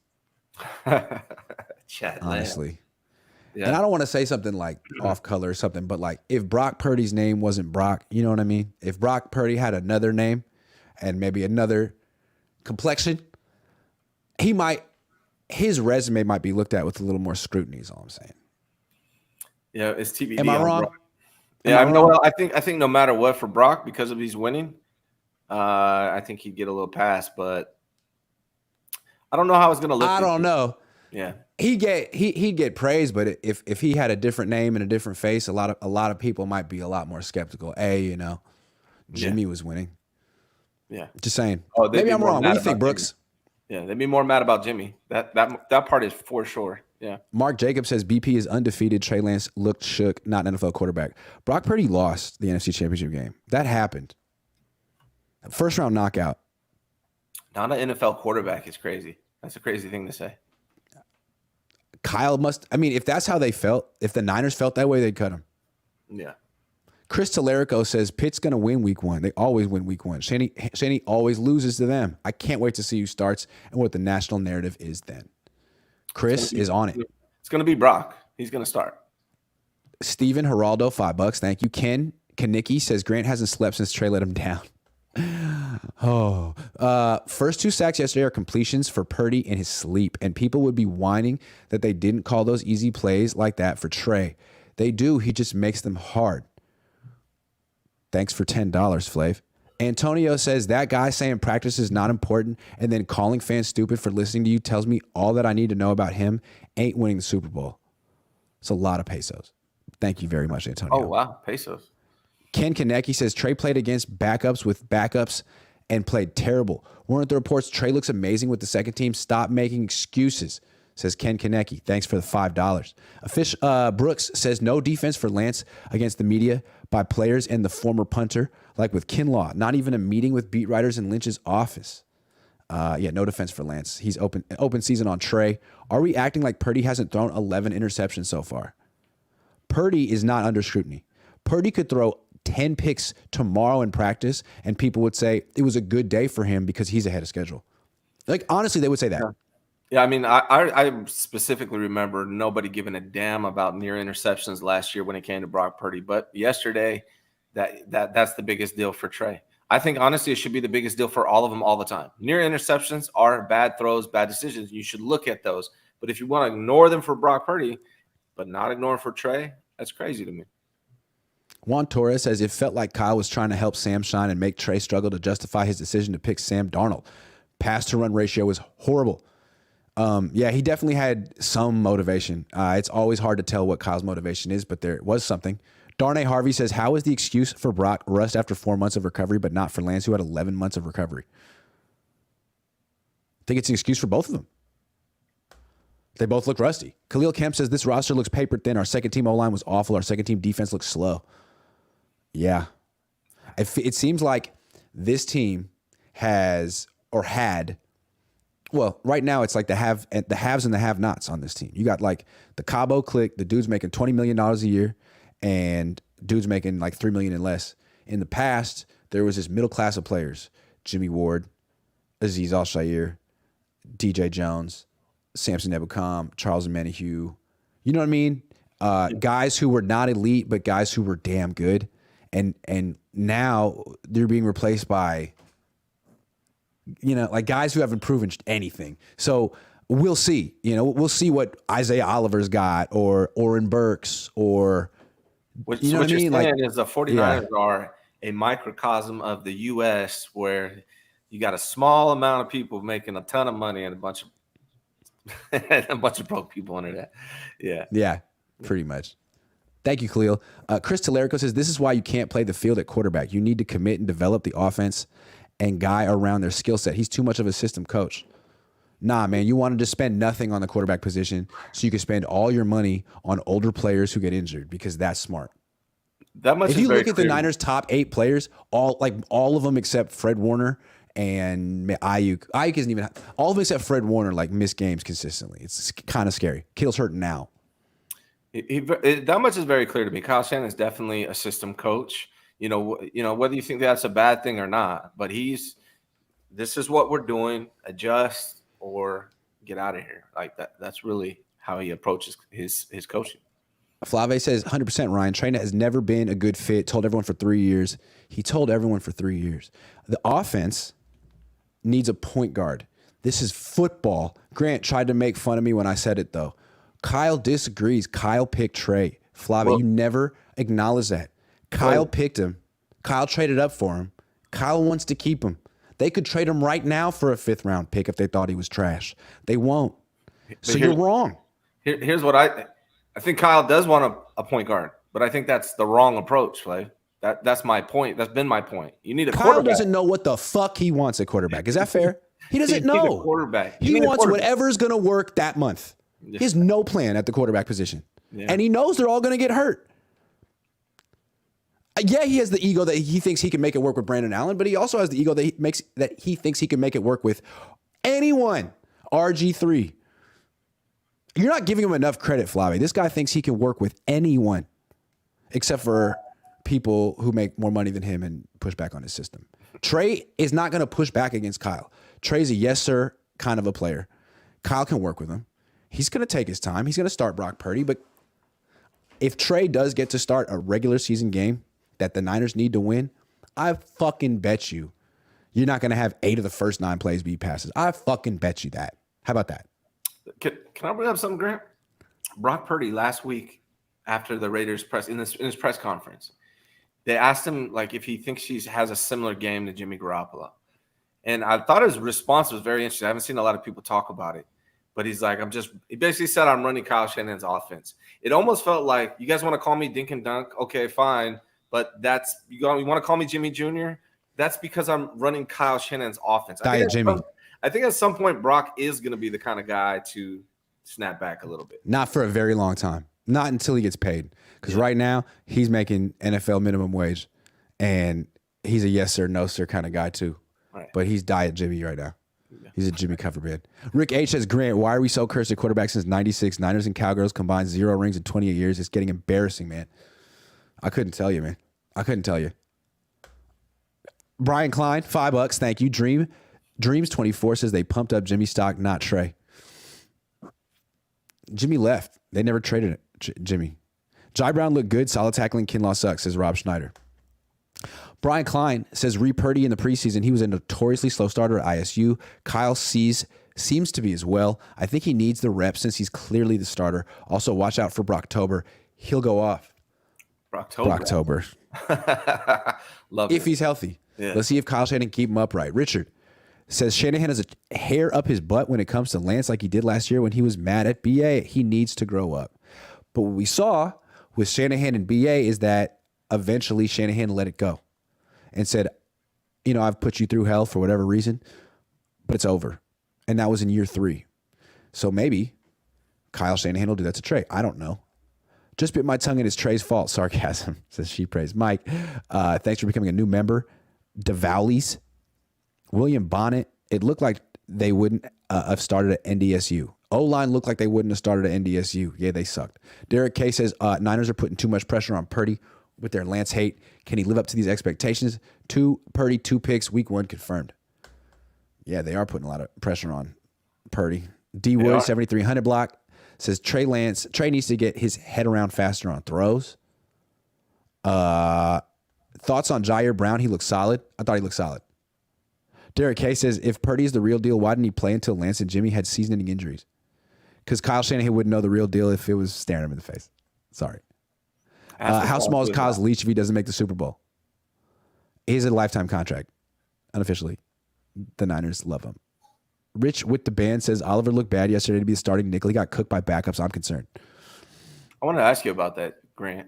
Chad honestly. Lance. Yeah. And I don't want to say something like off color or something, but like if Brock Purdy's name wasn't Brock, you know what I mean? If Brock Purdy had another name and maybe another complexion, his resume might be looked at with a little more scrutiny is all I'm saying. Yeah, it's TBD. Am I wrong? Brock. Yeah, well, I think no matter what for Brock, because of he's winning, I think he'd get a little pass, but I don't know how it's going to look. I don't know. Yeah, he'd get praise, but if he had a different name and a different face, a lot of people might be a lot more skeptical. Jimmy was winning. Yeah, just saying. Oh, maybe I'm wrong. What do you think, Brooks? Jimmy. Yeah, they'd be more mad about Jimmy. That part is for sure. Yeah. Mark Jacobs says BP is undefeated. Trey Lance looked shook, not an NFL quarterback. Brock Purdy lost the NFC Championship game. That happened. First round knockout. Not an NFL quarterback is crazy. That's a crazy thing to say. If that's how they felt, if the Niners felt that way, they'd cut him. Yeah. Chris Tallarico says Pitt's going to win week 1. They always win week 1. Shanny always loses to them. I can't wait to see who starts and what the national narrative is then. Chris is on it. It's going to be Brock. He's going to start. Steven Geraldo, $5. Thank you. Ken Kanicki says Grant hasn't slept since Trey let him down. First 2 sacks yesterday are completions for Purdy in his sleep, and people would be whining that they didn't call those easy plays like that for Trey. They do. He just makes them hard. Thanks for $10, Flav. Antonio says that guy saying practice is not important and then calling fans stupid for listening to you tells me all that I need to know about him ain't winning the Super Bowl. It's a lot of pesos. Thank you very much, Antonio. Oh, wow. Pesos. Ken Konecki says Trey played against backups with backups and played terrible. Weren't the reports Trey looks amazing with the second team? Stop making excuses, says Ken Konecki. Thanks for the $5. Brooks says no defense for Lance against the media by players and the former punter, like with Kinlaw. Not even a meeting with beat writers in Lynch's office. No defense for Lance. He's open season on Trey. Are we acting like Purdy hasn't thrown 11 interceptions so far? Purdy is not under scrutiny. Purdy could throw 10 picks tomorrow in practice, and people would say it was a good day for him because he's ahead of schedule. Like, honestly, they would say that. Yeah, I mean, I specifically remember nobody giving a damn about near interceptions last year when it came to Brock Purdy. But yesterday, that's the biggest deal for Trey. I think, honestly, it should be the biggest deal for all of them all the time. Near interceptions are bad throws, bad decisions. You should look at those. But if you want to ignore them for Brock Purdy, but not ignore them for Trey, that's crazy to me. Juan Torres says it felt like Kyle was trying to help Sam shine and make Trey struggle to justify his decision to pick Sam Darnold. Pass-to-run ratio was horrible. He definitely had some motivation. It's always hard to tell what Kyle's motivation is, but there was something. Darnay Harvey says, how is the excuse for Brock rust after 4 months of recovery, but not for Lance, who had 11 months of recovery? I think it's an excuse for both of them. They both look rusty. Khalil Kemp says, this roster looks paper thin. Our second team O-line was awful. Our second team defense looks slow. Yeah. It seems like this team has or had, well, right now it's like the haves and the have-nots on this team. You got like the Cabo clique, the dude's making $20 million a year, and dude's making like $3 million and less. In the past, there was this middle class of players: Jimmy Ward, Azeez Al-Shaair, DJ Jones, Samson Ebukam, Charles Omenihu. You know what I mean? Guys who were not elite, but guys who were damn good. And now they're being replaced by, like guys who haven't proven anything. So we'll see. We'll see what Isaiah Oliver's got, or Oren Burks, or what you're saying is the 49ers are a microcosm of the U.S. where you got a small amount of people making a ton of money and a bunch of broke people under that. Yeah, pretty much. Thank you, Khalil. Chris Tallarico says, this is why you can't play the field at quarterback. You need to commit and develop the offense and guy around their skill set. He's too much of a system coach. Nah, man, you wanted to spend nothing on the quarterback position so you could spend all your money on older players who get injured because that's smart. That much If is you very look at the clear. Niners' top 8 players, all of them except Fred Warner and Ayuk. Ayuk isn't even all of them except Fred Warner like miss games consistently. It's kind of scary. Kittle's hurt now. That much is very clear to me. Kyle Shanahan is definitely a system coach. Whether you think that's a bad thing or not, but this is what we're doing. Adjust or get out of here. Like that. That's really how he approaches his coaching. Flave says 100% Ryan. Trey has never been a good fit. Told everyone for 3 years. He told everyone for 3 years. The offense needs a point guard. This is football. Grant tried to make fun of me when I said it, though. Kyle disagrees. Kyle picked Trey. Flave, you never acknowledge that. Kyle picked him. Kyle traded up for him. Kyle wants to keep him. They could trade him right now for a 5th-round pick if they thought he was trash. They won't. So you're wrong. Here's what I think Kyle does want a point guard, but I think that's the wrong approach, Flay. That's my point. That's been my point. You need a Kyle quarterback. doesn't know what the fuck he wants at quarterback. Is that fair? He doesn't You need know. a quarterback. He wants whatever's going to work that month. He has no plan at the quarterback position. Yeah. And he knows they're all going to get hurt. Yeah, he has the ego that he thinks he can make it work with Brandon Allen, but he also has the ego that he thinks he can make it work with anyone. RG3. You're not giving him enough credit, Flave. This guy thinks he can work with anyone except for people who make more money than him and push back on his system. Trey is not going to push back against Kyle. Trey's a yes, sir kind of a player. Kyle can work with him. He's going to take his time. He's going to start Brock Purdy. But if Trey does get to start a regular season game that the Niners need to win, I fucking bet you're not going to have 8 of the first 9 plays be passes. I fucking bet you that. How about that? Can I bring up something, Grant? Brock Purdy last week after the Raiders in his press conference, they asked him like if he thinks he has a similar game to Jimmy Garoppolo. And I thought his response was very interesting. I haven't seen a lot of people talk about it. But he's like, he basically said, I'm running Kyle Shanahan's offense. It almost felt like, you guys want to call me Dink and Dunk? Okay, fine. But you want to call me Jimmy Jr.? That's because I'm running Kyle Shanahan's offense. I think at some point, Brock is going to be the kind of guy to snap back a little bit. Not for a very long time. Not until he gets paid. Because right now, he's making NFL minimum wage. And he's a yes, sir, no, sir kind of guy, too. Right. But he's Diet Jimmy right now. He's a Jimmy cover band. Rick H says, Grant, why are we so cursed at quarterback since 96? Niners and Cowgirls combined 0 rings in 28 years. It's getting embarrassing, man. I couldn't tell you, man. I couldn't tell you. Brian Klein, $5. Thank you. Dreams24 says they pumped up Jimmy stock, not Trey. Jimmy left. They never traded it. Jimmy. Jai Brown looked good. Solid tackling. Kinlaw sucks, says Rob Schneider. Brian Klein says Purdy in the preseason, he was a notoriously slow starter at ISU. Kyle seems to be as well. I think he needs the reps since he's clearly the starter. Also, watch out for Brocktober. He'll go off. Brocktober. Love if he's healthy. Yeah. Let's see if Kyle Shanahan can keep him upright. Richard says Shanahan has a hair up his butt when it comes to Lance like he did last year when he was mad at BA. He needs to grow up. But what we saw with Shanahan and BA is that eventually Shanahan let it go and said, I've put you through hell for whatever reason, but it's over. And that was in year 3. So maybe Kyle Shanahan will do that to Trey. I don't know. Just bit my tongue and it's Trey's fault. Sarcasm, says She Praise. Mike, thanks for becoming a new member. DeVowleys, William Bonnet, it looked like they wouldn't have started at NDSU. O-line looked like they wouldn't have started at NDSU. Yeah, they sucked. Derek K says Niners are putting too much pressure on Purdy with their Lance hate. Can he live up to these expectations? Purdy, 2 picks, week 1 confirmed. Yeah, they are putting a lot of pressure on Purdy. D Wood, 7300 block, says Trey needs to get his head around faster on throws. Thoughts on Jair Brown? He looks solid. I thought he looked solid. Derek K says, if Purdy is the real deal, why didn't he play until Lance and Jimmy had season-ending injuries? Because Kyle Shanahan wouldn't know the real deal if it was staring him in the face. Sorry. How small is Kyle's leash if he doesn't make the Super Bowl? He's a lifetime contract, unofficially. The Niners love him. Rich with the band says Oliver looked bad yesterday to be the starting nickel. He got cooked by backups. I'm concerned. I want to ask you about that, Grant.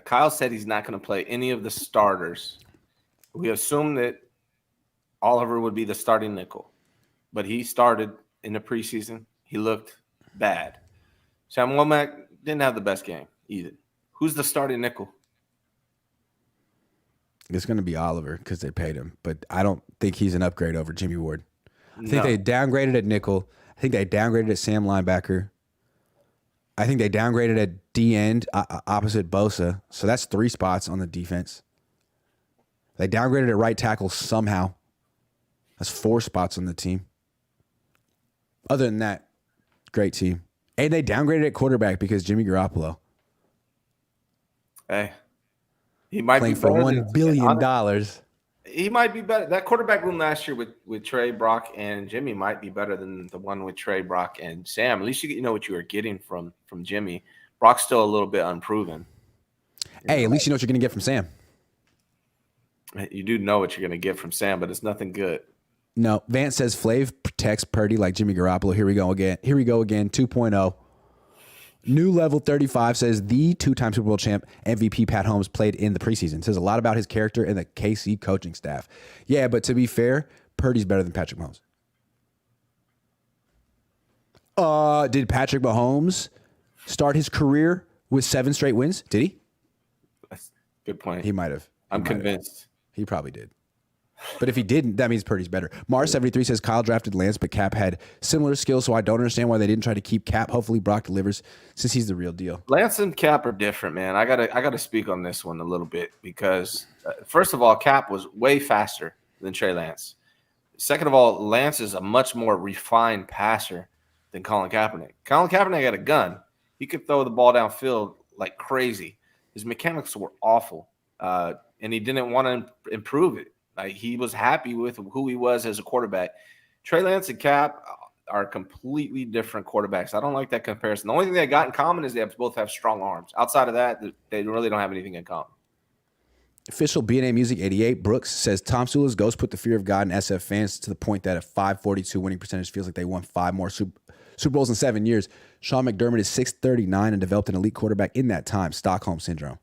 Kyle said he's not going to play any of the starters. We assume that Oliver would be the starting nickel, but he started in the preseason. He looked bad. Sam Womack didn't have the best game either. Who's the starting nickel? It's going to be Oliver because they paid him, but I don't think he's an upgrade over Jimmy Ward. I think No. they downgraded at nickel. I think they downgraded at Sam linebacker. I think they downgraded at D end opposite Bosa. So that's 3 spots on the defense. They downgraded at right tackle somehow. That's 4 spots on the team. Other than that, great team. And they downgraded at quarterback because Jimmy Garoppolo Hey, he might playing be for better $1 billion. He might be better. That quarterback room last year with Trey, Brock, and Jimmy might be better than the one with Trey, Brock, and Sam. At least you know what you were getting from Jimmy. Brock's still a little bit unproven. Hey, at least you know what you're going to get from Sam. You do know what you're going to get from Sam, but it's nothing good. No, Vance says Flav protects Purdy like Jimmy Garoppolo. Here we go again. 2.0. New Level 35 says the 2-time Super Bowl champ MVP Pat Holmes played in the preseason. Says a lot about his character and the KC coaching staff. Yeah, but to be fair, Purdy's better than Patrick Mahomes. Did Patrick Mahomes start his career with 7 straight wins? Did he? That's a good point. He might have. I'm convinced. He probably did. But if he didn't, that means Purdy's better. Mars73 says Kyle drafted Lance, but Cap had similar skills, so I don't understand why they didn't try to keep Cap. Hopefully Brock delivers since he's the real deal. Lance and Cap are different, man. I gotta speak on this one a little bit because first of all, Cap was way faster than Trey Lance. Second of all, Lance is a much more refined passer than Colin Kaepernick. Colin Kaepernick had a gun. He could throw the ball downfield like crazy. His mechanics were awful, and he didn't want to improve it. Like he was happy with who he was as a quarterback. Trey Lance and Cap are completely different quarterbacks. I don't like that comparison. The only thing they got in common is they both have strong arms. Outside of that, they really don't have anything in common. Official BNA Music 88 Brooks says Tom Sula's ghost put the fear of God in SF fans to the point that a 542 winning percentage feels like they won 5 more Super Bowls in 7 years. Sean McDermott is 639 and developed an elite quarterback in that time. Stockholm syndrome.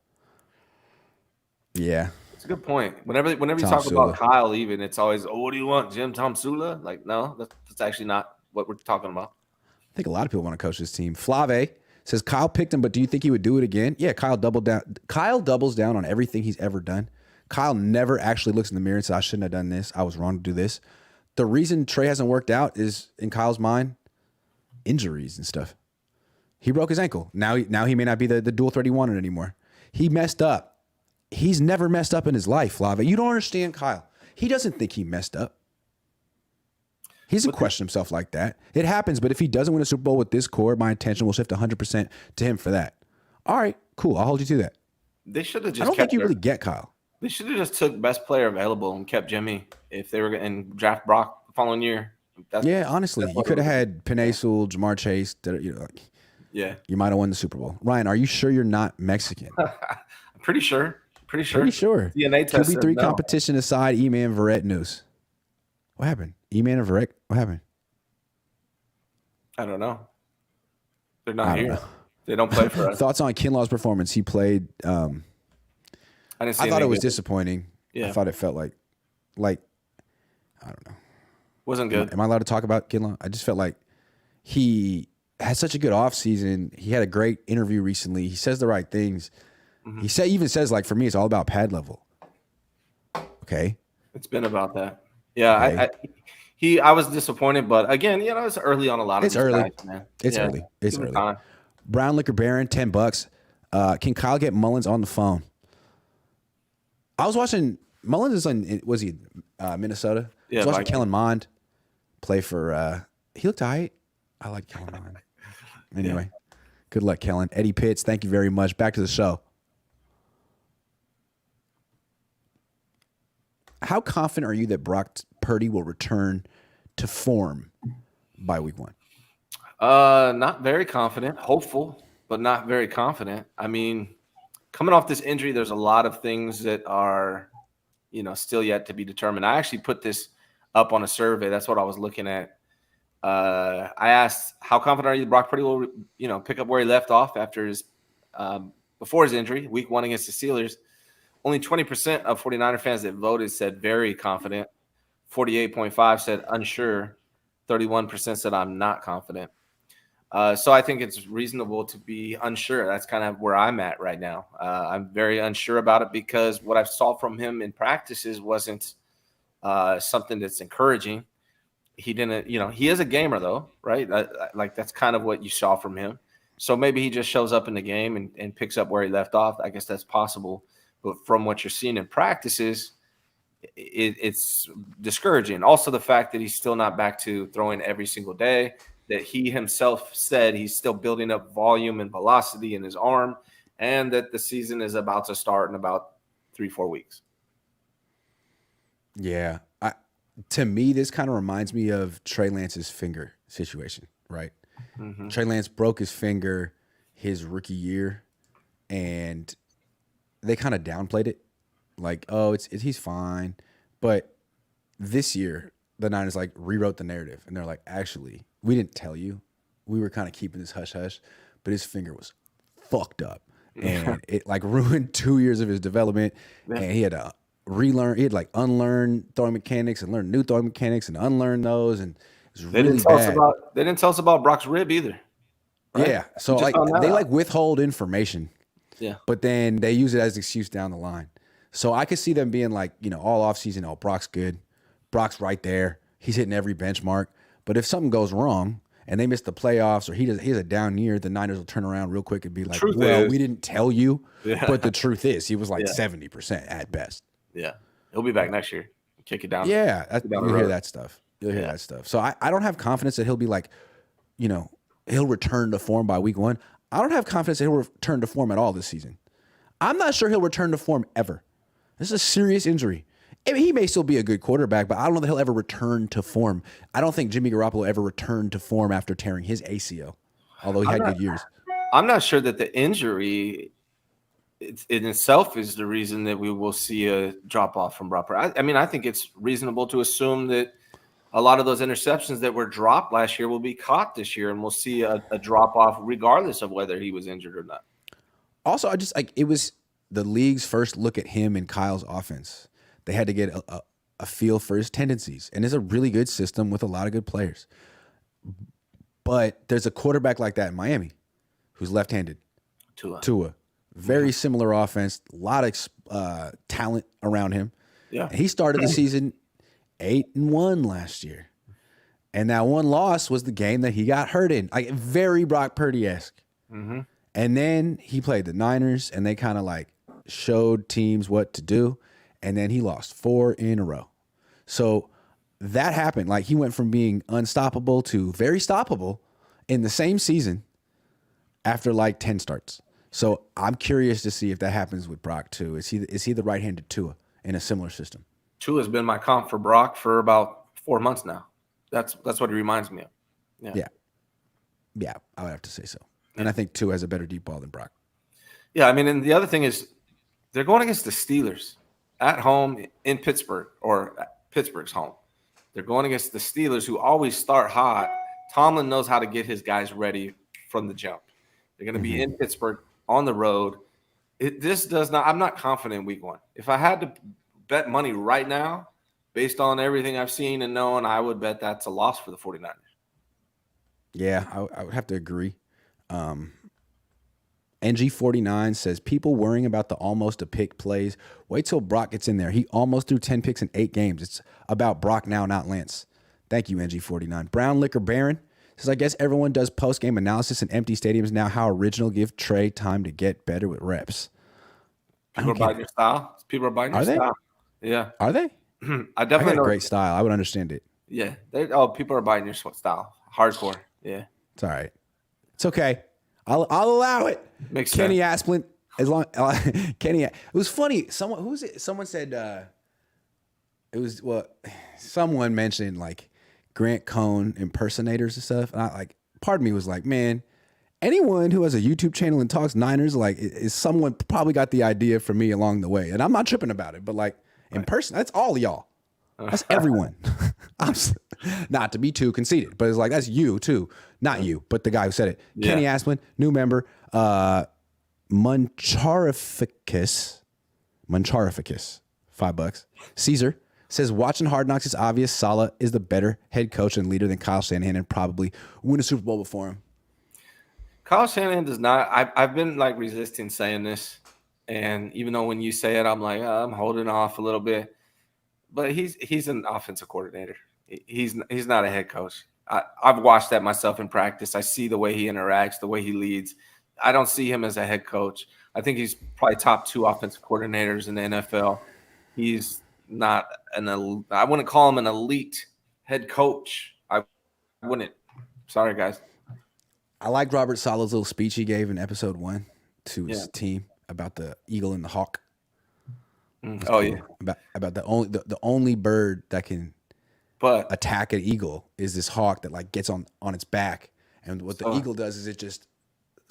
Yeah. It's a good point. Whenever you Tom talk Sula. about Kyle, even it's always, oh, what do you want, Jim? Tom Sula? Like, no, that's actually not what we're talking about. I think a lot of people want to coach this team. Flave says Kyle picked him, but do you think he would do it again? Yeah, Kyle doubled down. Kyle doubles down on everything he's ever done. Kyle never actually looks in the mirror and says, I shouldn't have done this. I was wrong to do this. The reason Trey hasn't worked out is, in Kyle's mind, injuries and stuff. He broke his ankle. Now he may not be the dual threat he wanted anymore. He messed up. He's never messed up in his life, Flava. You don't understand Kyle. He doesn't think he messed up. He doesn't question himself like that. It happens, but if he doesn't win a Super Bowl with this core, my attention will shift 100% to him for that. All right, cool. I'll hold you to that. They should have just I don't think you really get Kyle. They should have just took best player available and kept Jimmy if they were going to draft Brock the following year. Honestly, you could have had Penei Sewell, Jamar Chase. Yeah. You might have won the Super Bowl. Ryan, are you sure you're not Mexican? I'm pretty sure. Pretty sure. DNA test QB3 no. competition aside, E-Man Verrett news. What happened? E-Man and Verrett? What happened? I don't know. They're not here. They don't play for us. Thoughts on Kinlaw's performance? He played. I thought it was disappointing. Yeah. I thought it felt like I don't know. Wasn't good. Am I allowed to talk about Kinlaw? I just felt like he had such a good offseason. He had a great interview recently. He says the right things. Mm-hmm. He even says, like, for me, it's all about pad level. Okay. It's been about that. Yeah. Okay. I was disappointed, but again, it's early on a lot of It's early. guys, man. It's early. It's early. Time. Brown Liquor Baron, $10. Can Kyle get Mullins on the phone? I was watching Mullins was he Minnesota? Yeah. I was watching Kellen Mond play for he looked all right. I like Kellen Mond. Anyway, good luck, Kellen. Eddie Pitts, thank you very much. Back to the show. How confident are you that Brock Purdy will return to form by week 1? Not very confident. Hopeful, but not very confident. I mean, coming off this injury, there's a lot of things that are, still yet to be determined. I actually put this up on a survey. That's what I was looking at. I asked, how confident are you that Brock Purdy will, pick up where he left off after before his injury, week 1 against the Steelers? Only 20% of 49er fans that voted said very confident. 48.5 said unsure. 31% said I'm not confident. So I think it's reasonable to be unsure. That's kind of where I'm at right now. I'm very unsure about it because what I saw from him in practices wasn't something that's encouraging. He didn't, he is a gamer though, right? Like that's kind of what you saw from him. So maybe he just shows up in the game and picks up where he left off. I guess that's possible. But from what you're seeing in practices, it's discouraging. Also, the fact that he's still not back to throwing every single day, that he himself said he's still building up volume and velocity in his arm, and that the season is about to start in about 3-4 weeks. Yeah. To me, this kind of reminds me of Trey Lance's finger situation, right? Mm-hmm. Trey Lance broke his finger his rookie year, and they kind of downplayed it. Like, oh, he's fine. But this year, the Niners like rewrote the narrative, and they're like, actually, we didn't tell you. We were kind of keeping this hush-hush, but his finger was fucked up. And it like ruined 2 years of his development, and he had to relearn. He had like unlearn throwing mechanics and learn new throwing mechanics and unlearn those, and it was really bad. They didn't tell us about Brock's rib either. Right? Yeah, so like they like withhold information. Yeah, but then they use it as an excuse down the line. So I could see them being like, all offseason, oh, Brock's good. Brock's right there. He's hitting every benchmark. But if something goes wrong and they miss the playoffs or he has a down year, the Niners will turn around real quick and be like, well, we didn't tell you. Yeah. But the truth is he was like 70% at best. Yeah. He'll be back next year. Kick it down. Yeah. You'll hear that stuff. You'll hear that stuff. So I don't have confidence that he'll be like, he'll return to form by week 1. I don't have confidence that he'll return to form at all this season. I'm not sure he'll return to form ever. This is a serious injury. I mean, he may still be a good quarterback, but I don't know that he'll ever return to form. I don't think Jimmy Garoppolo ever returned to form after tearing his ACL, although he had good years. I'm not sure that the injury in itself is the reason that we will see a drop-off from Brock. I mean, I think it's reasonable to assume that a lot of those interceptions that were dropped last year will be caught this year, and we'll see a drop-off regardless of whether he was injured or not. Also, I just it was the league's first look at him and Kyle's offense. They had to get a feel for his tendencies, and it's a really good system with a lot of good players. But there's a quarterback like that in Miami who's left-handed. Tua. Very similar offense, a lot of talent around him. Yeah. And he started the season 8-1 last year. And that one loss was the game that he got hurt in. Like very Brock Purdy-esque. Mm-hmm. And then he played the Niners, and they kind of like showed teams what to do. And then he lost 4 in a row. So that happened. Like he went from being unstoppable to very stoppable in the same season after like 10 starts. So I'm curious to see if that happens with Brock too. Is he the right-handed Tua in a similar system? Tua has been my comp for Brock for about 4 months now. That's what he reminds me of. Yeah, I would have to say so. And I think Tua has a better deep ball than Brock. Yeah, I mean, and the other thing is they're going against the Steelers at home in Pittsburgh, or Pittsburgh's home. They're going against the Steelers, who always start hot. Tomlin knows how to get his guys ready from the jump. They're going to be in Pittsburgh on the road. I'm not confident in week 1. If I had to bet money right now, based on everything I've seen and known, I would bet that's a loss for the 49ers. Yeah, I would have to agree. NG49 says, people worrying about the almost a pick plays. Wait till Brock gets in there. He almost threw 10 picks in 8 games. It's about Brock now, not Lance. Thank you, NG49. Brown Liquor Baron says, I guess everyone does post-game analysis in empty stadiums now. How original. Give Trey time to get better with reps. People are biting your style. People are biting your style. Yeah. Are they? I definitely know. Great style. I would understand it. Yeah. People are biting your style. Hardcore. Yeah. It's all right. It's okay. I'll allow it. Makes Kenny sense. Asplin, as long Kenny. It was funny. Someone said someone mentioned like Grant Cohn impersonators and stuff. And part of me was like, man, anyone who has a YouTube channel and talks Niners is someone probably got the idea from me along the way, and I'm not tripping about it. But like in person, that's all of y'all. That's everyone. I'm not to be too conceited, but it's like that's you too, not you, but the guy who said it. Yeah. Kenny Asplin, new member. Muncharificus, $5. Caesar Says, watching Hard Knocks, it's obvious Saleh is the better head coach and leader than Kyle Shanahan and probably win a Super Bowl before him. Kyle Shanahan does not. I've been like resisting saying this, and even though when you say it, I'm like I'm holding off a little bit. But he's an offensive coordinator. He's not a head coach. I've watched that myself in practice. I see the way he interacts, the way he leads. I don't see him as a head coach. I think he's probably top 2 offensive coordinators in the NFL. He's not I wouldn't call him an elite head coach. I wouldn't. Sorry, guys. I like Robert Saleh's little speech he gave in episode 1 to his team about the eagle and the hawk. Oh yeah, about the only bird that can attack an eagle is this hawk that like gets on its back, and what the eagle does is it just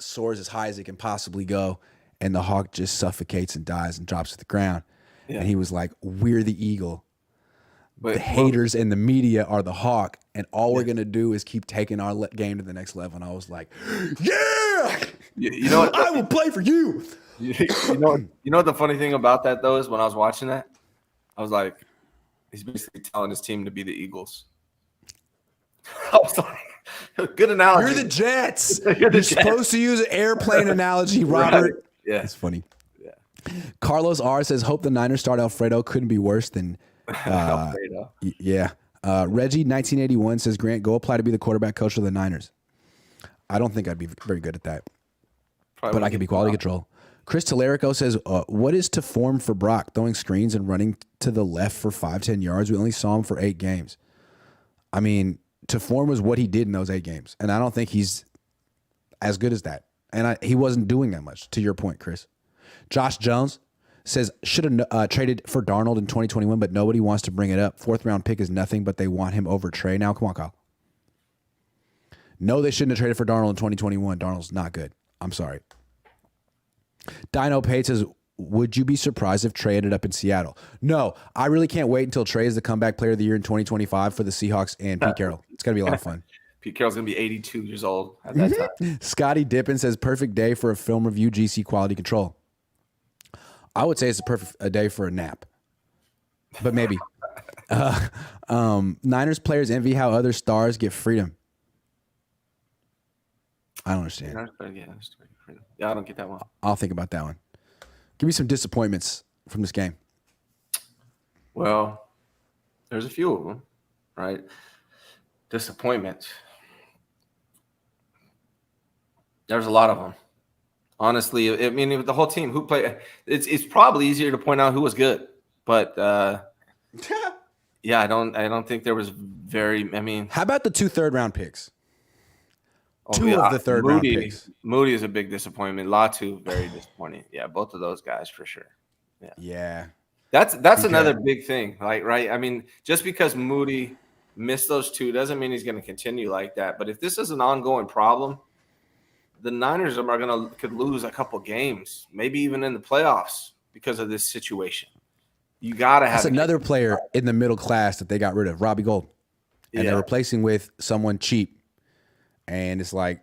soars as high as it can possibly go, and the hawk just suffocates and dies and drops to the ground. Yeah. And he was like, "We're the eagle. The haters and the media are the hawk, and all we're gonna do is keep taking our game to the next level." And I was like, "Yeah, you know what, I will play for you." You know what the funny thing about that though is when I was watching that, I was like, he's basically telling his team to be the Eagles. I was like, good analogy. You're the Jets. You're supposed to use an airplane analogy, Robert. Right. Yeah, it's funny. Yeah. Carlos R says, "Hope the Niners start Alfredo. Couldn't be worse than." Alfredo. Yeah. Reggie 1981 says, "Grant, go apply to be the quarterback coach of the Niners." I don't think I'd be very good at that, but I could be quality control. Chris Tellerico says, "What is to form for Brock? Throwing screens and running to the left for 5-10 yards. We only saw him for 8 games. I mean, to form was what he did in those 8 games, and I don't think he's as good as that. And he wasn't doing that much. To your point, Chris. Josh Jones says, should have traded for Darnold in 2021, but nobody wants to bring it up. 4th round pick is nothing, but they want him over Trey now. Come on, Kyle. No, they shouldn't have traded for Darnold in 2021. Darnold's not good. I'm sorry." Dino Pate says, "Would you be surprised if Trey ended up in Seattle?" No, I really can't wait until Trey is the comeback player of the year in 2025 for the Seahawks and Pete Carroll. It's going to be a lot of fun. Pete Carroll's going to be 82 years old at that time. Scotty Dippin says, "Perfect day for a film review, GC quality control." I would say it's a day for a nap, but maybe. Niners players envy how other stars get freedom. I don't understand. Yeah, I don't get that one. I'll think about that one. Give me some disappointments from this game. Well, there's a few of them, right? Disappointments. There's a lot of them. Honestly, I mean, the whole team who played, it's probably easier to point out who was good, but yeah, I don't think there was very. I mean, how about the 2 third-round picks? 2 of the third-round picks. Moody is a big disappointment. Latu, very disappointing. Yeah, both of those guys for sure. Yeah. That's another big thing, like, right? I mean, just because Moody missed those 2 doesn't mean he's going to continue like that. But if this is an ongoing problem, the Niners could lose a couple games, maybe even in the playoffs because of this situation. You got to have. That's another player in the middle class that they got rid of, Robbie Gould, and they're replacing with someone cheap. And it's like,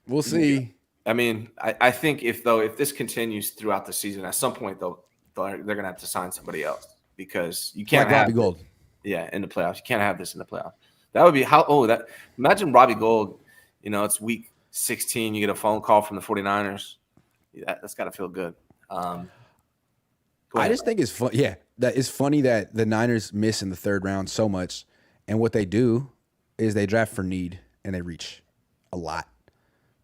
we'll see. I mean, I think if this continues throughout the season, at some point they're going to have to sign somebody else because you can't have Robbie Gould. Yeah, in the playoffs, you can't have this in the playoffs. That would be imagine Robbie Gould. You know, it's week 16. You get a phone call from the 49ers. That's got to feel good. I just think it's fun. Yeah, that is funny that the Niners miss in the 3rd round so much, and what they do is they draft for need and they reach a lot.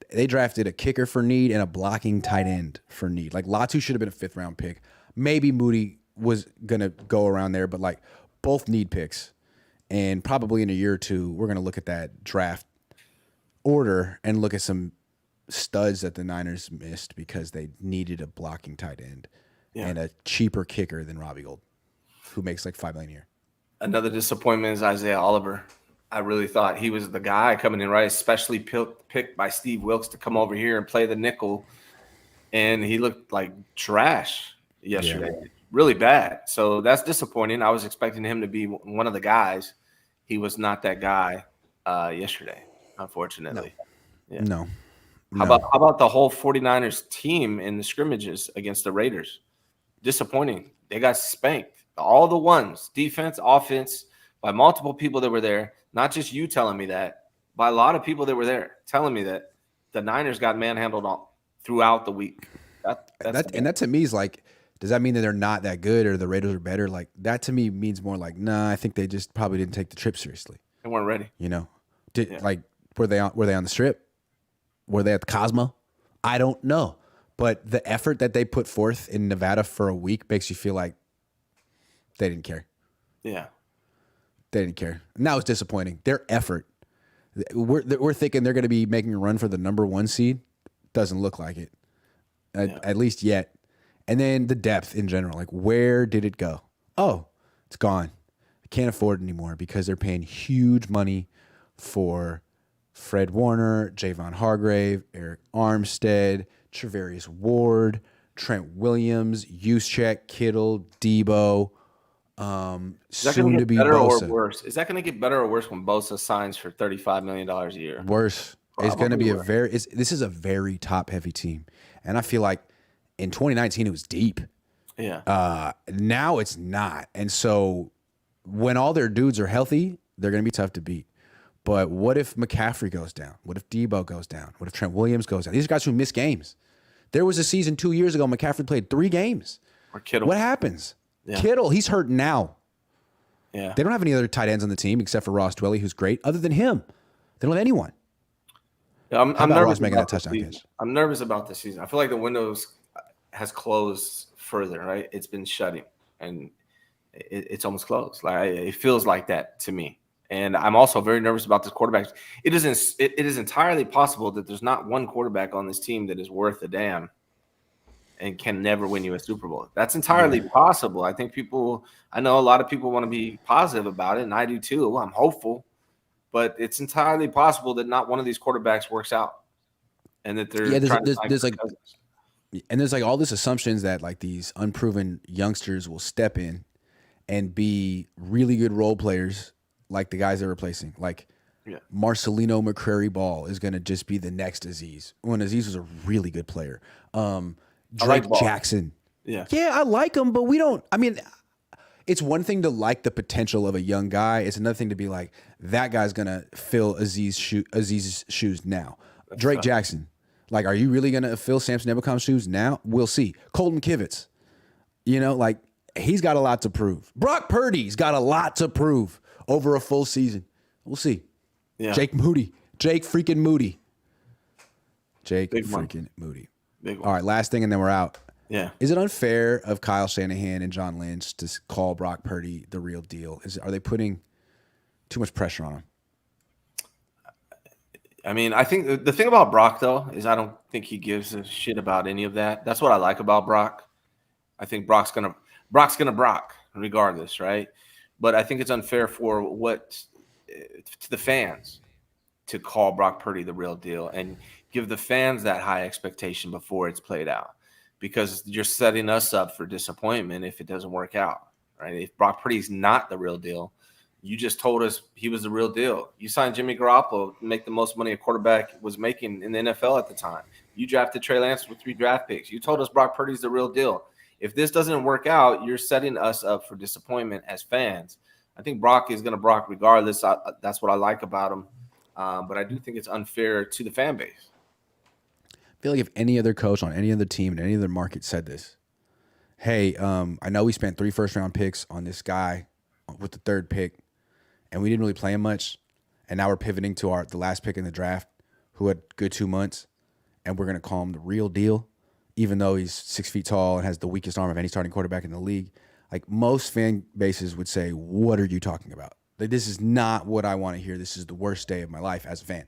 They drafted a kicker for need and a blocking tight end for need. Like Latu should have been a 5th round pick. Maybe Moody was gonna go around there, but like both need picks. And probably in a year or 2, we're gonna look at that draft order and look at some studs that the Niners missed because they needed a blocking tight end and a cheaper kicker than Robbie Gould, who makes like $5 million a year. Another disappointment is Isaiah Oliver. I really thought he was the guy coming in right, especially picked by Steve Wilks to come over here and play the nickel. And he looked like trash yesterday, really bad. So that's disappointing. I was expecting him to be one of the guys. He was not that guy yesterday, unfortunately. No. How about the whole 49ers team in the scrimmages against the Raiders? Disappointing. They got spanked. all the ones, defense, offense, by multiple people that were there, not just you telling me that, by a lot of people that were there telling me that the Niners got manhandled throughout the week. That to me is like, does that mean that they're not that good or the Raiders are better? Like that to me means more like, nah, I think they just probably didn't take the trip seriously. They weren't ready. Like were they on the Strip? Were they at the Cosmo? I don't know. But the effort that they put forth in Nevada for a week makes you feel like they didn't care. Yeah. They didn't care. Now it's disappointing. Their effort. We're thinking they're going to be making a run for the number 1 seed. Doesn't look like it, at least yet. And then the depth in general. Like, where did it go? Oh, it's gone. I can't afford it anymore because they're paying huge money for Fred Warner, Javon Hargrave, Eric Armstead, Trevarius Ward, Trent Williams, Juszczyk, Kittle, Debo, soon to be Bosa. Worse? Is that going to get better or worse when Bosa signs for $35 million a year? Worse. It's going to be this is a very top heavy team. And I feel like in 2019 it was deep. Yeah. Now it's not. And so when all their dudes are healthy, they're going to be tough to beat. But what if McCaffrey goes down? What if Debo goes down? What if Trent Williams goes down? These are guys who miss games. There was a season 2 years ago, McCaffrey played 3 games. Or Kittle. What happens? Yeah. Kittle, he's hurt now. Yeah. They don't have any other tight ends on the team except for Ross Dwelly, who's great. Other than him, they don't have anyone. Yeah, I'm nervous making that touchdown catch. I'm nervous about this season. I feel like the window has closed further, right? It's been shutting, and it's almost closed. Like it feels like that to me. And I'm also very nervous about this quarterback. It is entirely possible that there's not one quarterback on this team that is worth a damn and can never win you a Super Bowl. That's entirely possible. I know a lot of people want to be positive about it, and I do too. Well, I'm hopeful, but it's entirely possible that not one of these quarterbacks works out, and that there's like all these assumptions that like these unproven youngsters will step in and be really good role players, like the guys they're replacing. Like Marcelino McCrary Ball is going to just be the next Aziz, when Aziz was a really good player. Drake Jackson. Yeah, I like him, but it's one thing to like the potential of a young guy. It's another thing to be like, that guy's going to fill Aziz's shoes now. Drake Jackson. Like, are you really going to fill Samson Ebekam's shoes now? We'll see. Colton Kivitz. Like, he's got a lot to prove. Brock Purdy's got a lot to prove over a full season. We'll see. Yeah. Jake freaking Moody. All right, last thing, and then we're out. Yeah. Is it unfair of Kyle Shanahan and John Lynch to call Brock Purdy the real deal? Are they putting too much pressure on him? I mean, I think the thing about Brock, though, is I don't think he gives a shit about any of that. That's what I like about Brock. I think Brock's gonna Brock regardless, right? But I think it's unfair to the fans to call Brock Purdy the real deal and give the fans that high expectation before it's played out, because you're setting us up for disappointment if it doesn't work out, right? If Brock Purdy's not the real deal, you just told us he was the real deal. You signed Jimmy Garoppolo to make the most money a quarterback was making in the NFL at the time. You drafted Trey Lance with 3 draft picks. You told us Brock Purdy's the real deal. If this doesn't work out, you're setting us up for disappointment as fans. I think Brock is going to Brock regardless. That's what I like about him. But I do think it's unfair to the fan base. I feel like if any other coach on any other team in any other market said this, hey, I know we spent 3 first-round picks on this guy with the 3rd pick, and we didn't really play him much, and now we're pivoting to the last pick in the draft, who had a good 2 months, and we're going to call him the real deal, even though he's 6 feet tall and has the weakest arm of any starting quarterback in the league. Like, most fan bases would say, what are you talking about? Like, this is not what I want to hear. This is the worst day of my life as a fan.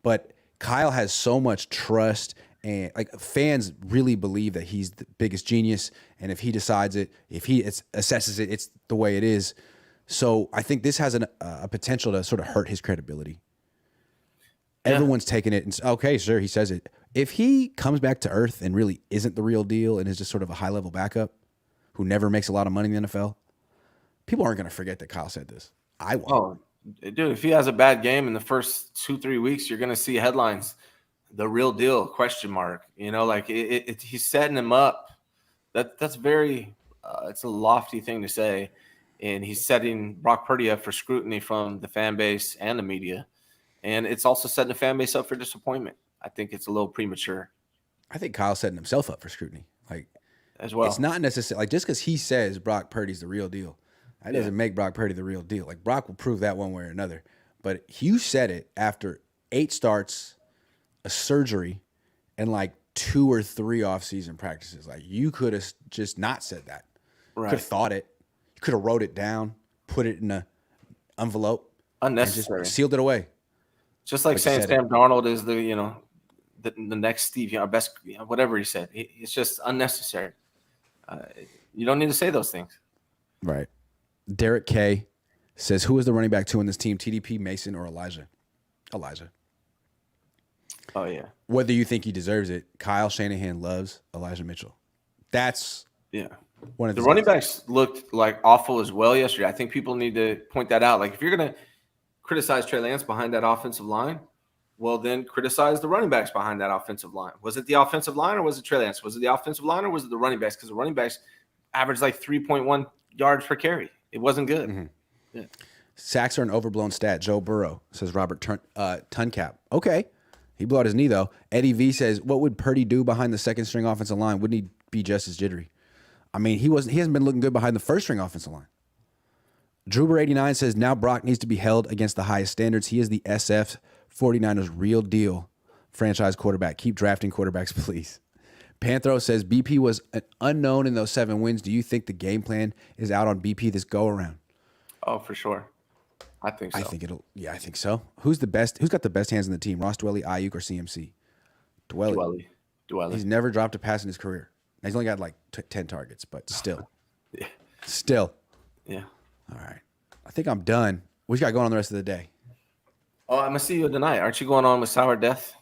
But Kyle has so much trust, and like, fans really believe that he's the biggest genius, and if he decides it, if he assesses it, it's the way it is. So I think this has a potential to sort of hurt his credibility. Yeah. Everyone's taking it and okay, sure, he says it. If he comes back to earth and really isn't the real deal and is just sort of a high-level backup who never makes a lot of money in the NFL, people aren't going to forget that Kyle said this. I won't. Oh, dude, if he has a bad game in the first 2-3 weeks, you're going to see headlines, the real deal, ? Like he's setting him up. That's very it's a lofty thing to say, and he's setting Brock Purdy up for scrutiny from the fan base and the media, and it's also setting the fan base up for disappointment. I think it's a little premature. I think Kyle's setting himself up for scrutiny. Like, as well, it's not necessarily like just because he says Brock Purdy's the real deal, that doesn't make Brock Purdy the real deal. Like, Brock will prove that one way or another. But you said it after 8 starts, a surgery, and like 2 or 3 off-season practices. Like, you could have just not said that. right? Could have thought it. You could have wrote it down, put it in an envelope, Unnecessary. and just sealed it away. Just like saying Sam Darnold is the next Steve, best, whatever he said. It's just unnecessary. You don't need to say those things. Right. Derek K says, who is the running back 2 in this team, TDP, Mason, or Elijah? Elijah. Oh, yeah. Whether you think he deserves it, Kyle Shanahan loves Elijah Mitchell. That's one of the running backs looked like awful as well yesterday. I think people need to point that out. Like, if you're going to criticize Trey Lance behind that offensive line, well, then criticize the running backs behind that offensive line. Was it the offensive line or was it Trey Lance? Was it the offensive line or was it the running backs? Because the running backs averaged like 3.1 yards per carry. It wasn't good. Mm-hmm. Yeah. Sacks are an overblown stat. Joe Burrow, says Robert Tuncap. Okay. He blew out his knee, though. Eddie V says, what would Purdy do behind the second-string offensive line? Wouldn't he be just as jittery? I mean, he hasn't been looking good behind the first-string offensive line. Druber89 says, now Brock needs to be held against the highest standards. He is the SF 49ers real deal franchise quarterback. Keep drafting quarterbacks, please. Panthro says, BP was an unknown in those 7 wins. Do you think the game plan is out on BP this go-around? Oh, for sure. I think so. I think so. Who's the best? Who's got the best hands in the team? Ross Dwelly, Ayuk, or CMC? Dwelly. He's never dropped a pass in his career. He's only got like 10 targets, but still. Yeah. Still. Yeah. All right. I think I'm done. What you got going on the rest of the day? Oh, I'm gonna see you tonight. Aren't you going on with Sour Death?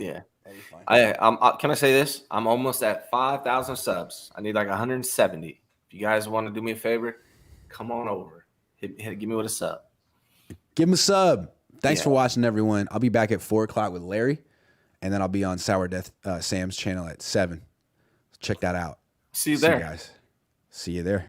Yeah. That'd be fine. Can I say this? I'm almost at 5,000 subs. I need like 170. If you guys want to do me a favor, come on over. Give me with a sub. Give him a sub. Thanks for watching, everyone. I'll be back at 4 o'clock with Larry, and then I'll be on Sour Death Sam's channel at 7. Check that out. See you there, guys. See you there.